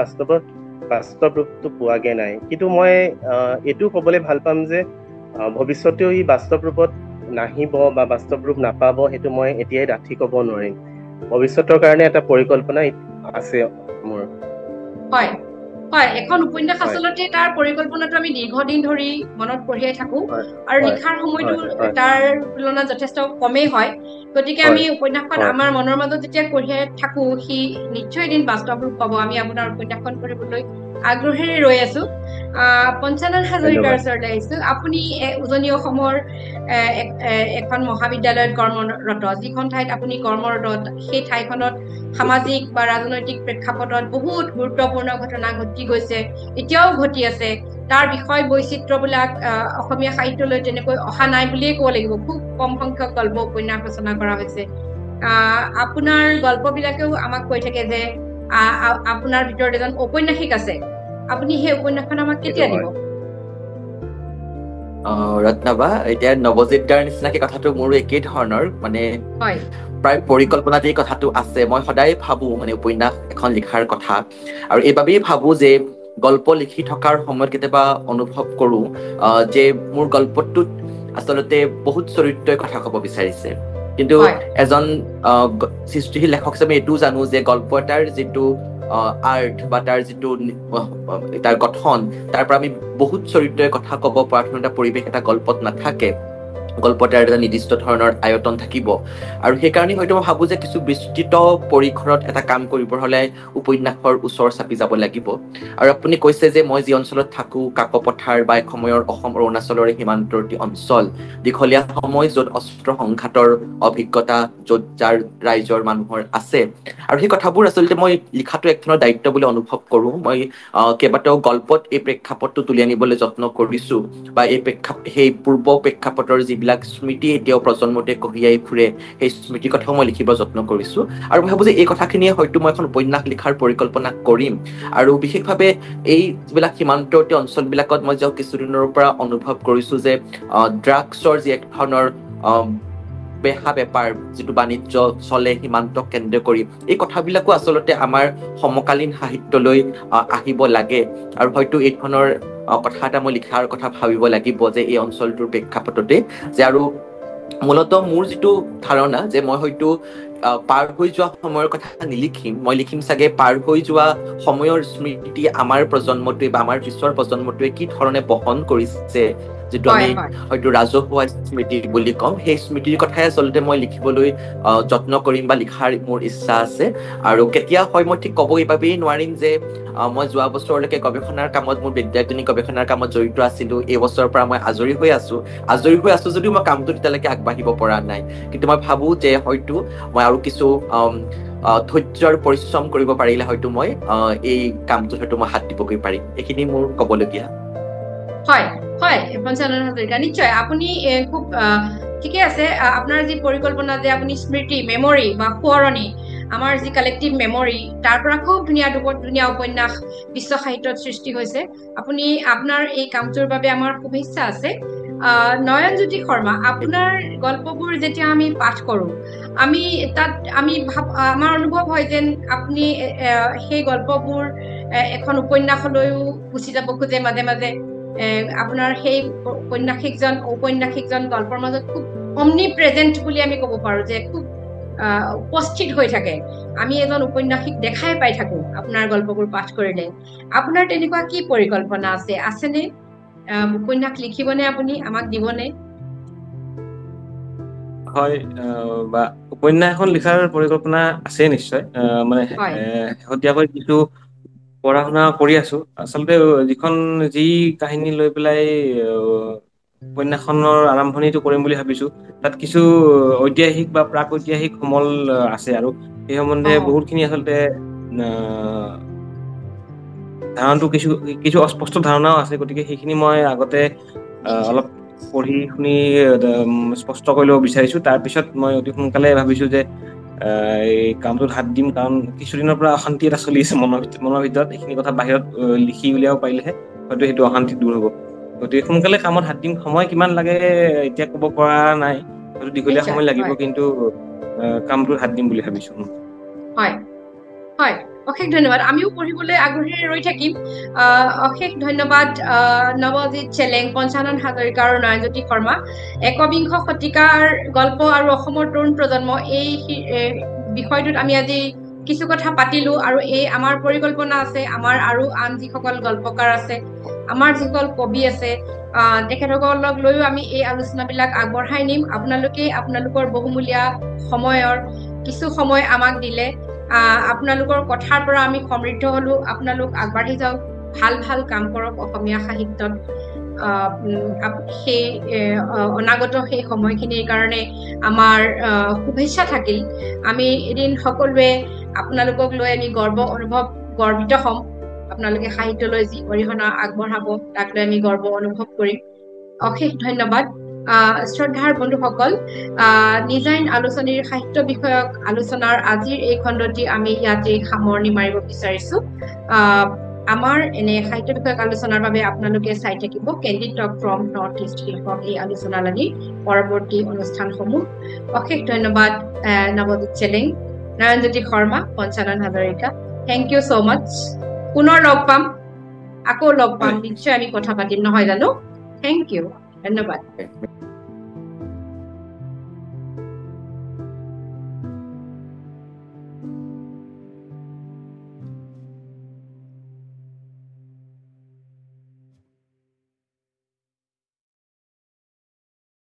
বাস্তৱ ৰূপটো পোৱাগে নাই। কিন্তু মই এইটো ক'বলৈ ভাল পাম যে ভৱিষ্যতেও ই বাস্তৱ ৰূপত নাহিব বা বাস্তৱ ৰূপ নাপাব, সেইটো মই এতিয়াই ডাঠি ক'ব নোৱাৰিম। ভৱিষ্যতৰ কাৰণে এটা পৰিকল্পনা আছে মোৰ। হয় হয়, এখন উপন্যাস আচলতে তাৰ পৰিকল্পনাটো আমি দীৰ্ঘদিন ধৰি মনত কঢ়িয়াই থাকো, আৰু লিখাৰ সময়টো তাৰ তুলনাত যথেষ্ট কমেই হয়। গতিকে আমি উপন্যাসখন আমাৰ মনৰ মাজত যেতিয়া কঢ়িয়াই থাকো, সি নিশ্চয় এদিন বাস্তৱ ৰূপ পাব। আমি আপোনাৰ উপন্যাসখন পঢ়িবলৈ আগ্ৰহেৰে ৰৈ আছো। পঞ্চানন হাজৰিকাৰ ওচৰলৈ আহিছো। আপুনি উজনি অসমৰ এখন মহাবিদ্যালয়ত কৰ্মৰত, যিখন ঠাইত আপুনি কৰ্মৰত, সেই ঠাইখনত সামাজিক বা ৰাজনৈতিক প্ৰেক্ষাপটত বহুত গুৰুত্বপূৰ্ণ ঘটনা ঘটি গৈছে, এতিয়াও ঘটি আছে। তাৰ বিষয় বৈচিত্ৰ্যবিলাক অসমীয়া সাহিত্যলৈ তেনেকৈ অহা নাই বুলিয়ে ক'ব লাগিব। খুব কম সংখ্যক গল্প উপন্যাস ৰচনা কৰা হৈছে। আপোনাৰ গল্পবিলাকেও আমাক কৈ থাকে যে আপোনাৰ ভিতৰত এজন ঔপন্যাসিক আছে। আপুনি সেই উপন্যাসখন আমাক কেতিয়া দিব? ৰত্নাবা, এতিয়া নৱজিৎ দাৰ নিচিনাকে কথাটো মোৰো একেই ধৰণৰ, মানে প্ৰায় পৰিকল্পনাত এই কথাটো আছে। মই সদায় ভাবো মানে উপন্যাস এখন লিখাৰ কথা, আৰু এইবাবেই ভাবো যে গল্প লিখি থকাৰ সময়ত কেতিয়াবা অনুভৱ কৰো যে মোৰ গল্পটোত আচলতে বহুত চৰিত্ৰই কথা ক'ব বিচাৰিছে, কিন্তু এজন সৃষ্টিশীল লেখক হিচাপে এইটোও জানো যে গল্প এটাৰ যিটো আৰ্ট বা তাৰ যিটো তাৰ গঠন, তাৰ পৰা আমি বহুত চৰিত্ৰই কথা ক'ব পৰা ধৰণৰ এটা পৰিৱেশ এটা গল্পত নাথাকে। গল্পটাৰ এটা নিৰ্দিষ্ট ধৰণৰ আয়তন থাকিব, আৰু সেইকাৰণে হয়তো মই ভাবো যে কিছু বিস্তৃত পৰিসৰত এটা কাম কৰিবৰ হলে উপন্যাসৰ ওচৰ চাপি যাব লাগিব। আৰু আপুনি কৈছে যে মই যি অঞ্চলত থাকো, কাকপথাৰ বা এসময়ৰ অসম অৰুণাচলৰ সীমান্তৱৰ্তী অঞ্চল, দীঘলীয়া সময় য'ত অস্ত্ৰ সংঘাতৰ অভিজ্ঞতা য'ত যাৰ ৰাইজৰ মানুহৰ আছে, আৰু সেই কথাবোৰ আচলতে মই লিখাটো এক ধৰণৰ দায়িত্ব বুলি অনুভৱ কৰো। মই কেইবাটাও গল্পত এই প্ৰেক্ষাপটটো তুলি আনিবলৈ যত্ন কৰিছো, বা সেই পূৰ্ব প্ৰেক্ষাপটৰ যিবিলাক স্মৃতি এতিয়াও প্ৰজন্মতে কঢ়িয়াই ফুৰে, সেই স্মৃতিৰ কথাও মই লিখিব যত্ন কৰিছো। আৰু মই ভাবো যে এই কথাখিনিয়ে হয়তো মই এখন উপন্যাস লিখাৰ পৰিকল্পনা কৰিম। আৰু বিশেষভাৱে এই যিবিলাক সীমান্তৱৰ্তী অঞ্চলবিলাকত মই যাওঁ কিছুদিনৰ পৰা অনুভৱ কৰিছো যে ড্ৰাগছৰ যি এক ধৰণৰ বেপাৰ, যিটো বাণিজ্য চলে সীমান্তক কেন্দ্ৰ কৰি, এই কথাবিলাকো আচলতে আমাৰ সমকালীন সাহিত্যলৈ আহিব লাগে। আৰু হয়তো এই ধৰণৰ কথা এটা মই লিখাৰ কথা ভাবিব লাগিব যে এই অঞ্চলটোৰ প্ৰেক্ষাপটতে, যে আৰু মূলত মোৰ যিটো ধাৰণা যে মই হয়তো পাৰ হৈ যোৱা সময়ৰ কথা নিলিখিম, মই লিখিম চাগে পাৰ হৈ যোৱা সময়ৰ স্মৃতি আমাৰ প্ৰজন্মটোৱে বা আমাৰ পিছৰ প্ৰজন্মটোৱে কি ধৰণে বহন কৰিছে, যিটো আমি হয়তো ৰাজহুৱা স্মৃতি বুলি ক'ম, সেই স্মৃতিৰ কথাই আচলতে মই লিখিবলৈ যত্ন কৰিম বা লিখাৰ মোৰ ইচ্ছা আছে। আৰু কেতিয়া হয় মই ঠিক ক'ব এইবাবেই নোৱাৰিম যে মই যোৱা বছৰলৈকে গৱেষণাৰ কামত, মোৰ বিদ্যায়তনিক গৱেষণাৰ কামত জড়িত আছিলো, এই বছৰৰ পৰা মই আজৰি হৈ আছো যদিও মই কামটো তেতিয়ালৈকে আগবাঢ়িব পৰা নাই। কিন্তু মই ভাবো যে হয়তো মই আৰু কিছু ধৈৰ্য আৰু পৰিশ্ৰম কৰিব পাৰিলে হয়তো মই এই কামটোত হয়তো মই হাত দিবগৈ পাৰিম। এইখিনি মোৰ ক'বলগীয়া। হয় হয় পঞ্চানন হাজৰিকা, নিশ্চয় আপুনি খুব ঠিকে আছে। আপোনাৰ যি পৰিকল্পনা যে আপুনি স্মৃতি, মেমৰি বা সোঁৱৰণি, আমাৰ যি কালেক্টিভ মেমৰি, তাৰ পৰা খুব ধুনীয়া উপন্যাস বিশ্ব সাহিত্যত সৃষ্টি হৈছে। আপুনি আপোনাৰ এই কামটোৰ বাবে আমাৰ শুভেচ্ছা আছে। নয়নজ্যোতি শৰ্মা, আপোনাৰ গল্পবোৰ যেতিয়া আমি পাঠ কৰো, আমাৰ অনুভৱ হয় যেন আপুনি সেই গল্পবোৰ এখন উপন্যাসলৈও গুচি যাব খোজে মাজে মাজে। আপোনাৰ সেই ঔপন্যাসিকজন গল্পৰ মাজত খুব অমনি প্ৰেজেন্ট বুলি আমি ক'ব পাৰো, যে খুব উপস্থিত হৈ থাকে। আমি এজন উপন্যাসিক দেখাই পাই থাকো আপোনাৰ গল্পবোৰ পাঠ কৰিলে। আপোনাৰ তেনেকুৱা কি পৰিকল্পনা আছেনে? উপন্যাস লিখিবনে আপুনি, আমাক দিবনে? হয়, বা উপন্যাস এখন লিখাৰ পৰিকল্পনা আছে নিশ্চয়। মানে শেহতীয়াকৈ কিছু পঢ়া শুনা কৰি আছো। আচলতে যি কাহিনী লৈ পেলাই উপন্যাসখনৰ আৰম্ভণিটো কৰিম বুলি ভাবিছো, তাত কিছু ঐতিহাসিক বা প্ৰাক ঐতিহাসিক সমল আছে, আৰু সেই সম্বন্ধে বহুতখিনি আচলতে ধাৰণাটো কিছু অস্পষ্ট ধাৰণাও আছে। গতিকে সেইখিনি মই আগতে অলপ পঢ়ি শুনি স্পষ্ট কৰি ল'ব বিচাৰিছো। তাৰপিছত মই অতি সোনকালে ভাবিছো যে এই কামটোত হাত দিম, কাৰণ কিছুদিনৰ পৰা অশান্তি এটা চলি আছে মনৰ ভিতৰত। এইখিনি কথা বাহিৰত লিখি উলিয়াব পাৰিলেহে হয়তো সেইটো অশান্তি দূৰ হ'ব। গতিকে সোনকালে কামত হাত দিম। সময় কিমান লাগে এতিয়া ক'ব পৰা নাই, হয়তো দীঘলীয়া সময় লাগিব, কিন্তু কামটোত হাত দিম বুলি ভাবিছো। হয় হয়, অশেষ ধন্যবাদ। আমিও পঢ়িবলৈ আগ্ৰহেৰে ৰৈ থাকিম। অশেষ ধন্যবাদ নৱজিৎ চেলেং, পঞ্চানন হাজৰিকা আৰু নয়নজ্যোতি শৰ্মা। একবিংশ শতিকাৰ গল্প আৰু অসমৰ তৰুণ প্ৰজন্ম, এই বিষয়টোত আমি আজি কিছু কথা পাতিলো। আৰু এই আমাৰ পৰিকল্পনা আছে, আমাৰ আৰু আন যিসকল গল্পকাৰ আছে, আমাৰ যিসকল কবি আছে, তেখেতসকলক লৈও আমি এই আলোচনাবিলাক আগবঢ়াই নিম। আপোনালোকৰ বহুমূলীয়া কিছু সময় আমাক দিলে। আপোনালোকৰ কথাৰ পৰা আমি সমৃদ্ধ হলো। আপোনালোক আগবাঢ়ি যাওক, ভাল কাম কৰক অসমীয়া সাহিত্যত। সেই অনাগত সেই সময়খিনিৰ কাৰণে আমাৰ শুভেচ্ছা থাকিল। আমি এদিন সকলোৱে আপোনালোকক লৈ আমি গৰ্বিত হ'ম। আপোনালোকে সাহিত্যলৈ যি অৰিহণা আগবঢ়াব, তাক লৈ আমি গৰ্ব অনুভৱ কৰিম। অশেষ ধন্যবাদ। শ্ৰদ্ধাৰ বন্ধুসকল, ডিজাইন আলোচনীৰ সাহিত্য বিষয়ক আলোচনাৰ আজিৰ এই খণ্ডটি আমি ইয়াতে সামৰণি মাৰিব বিচাৰিছো। আমাৰ এনে সাহিত্য বিষয়ক আলোচনাৰ বাবে আপোনালোকে চাই থাকিব candid talk from north east শীৰ্ষক এই আলোচনালানিৰ পৰৱৰ্তী অনুষ্ঠানসমূহ। অশেষ ধন্যবাদ Nabajit Cheleng, Nayanjyoti Sharma, Panchanan Hazarika. Thank you so' much. পুনৰ আকৌ লগ পাম, নিশ্চয় আমি কথা পাতিম, নহয় জানো? থেংক ইউ, ধন্যবাদ।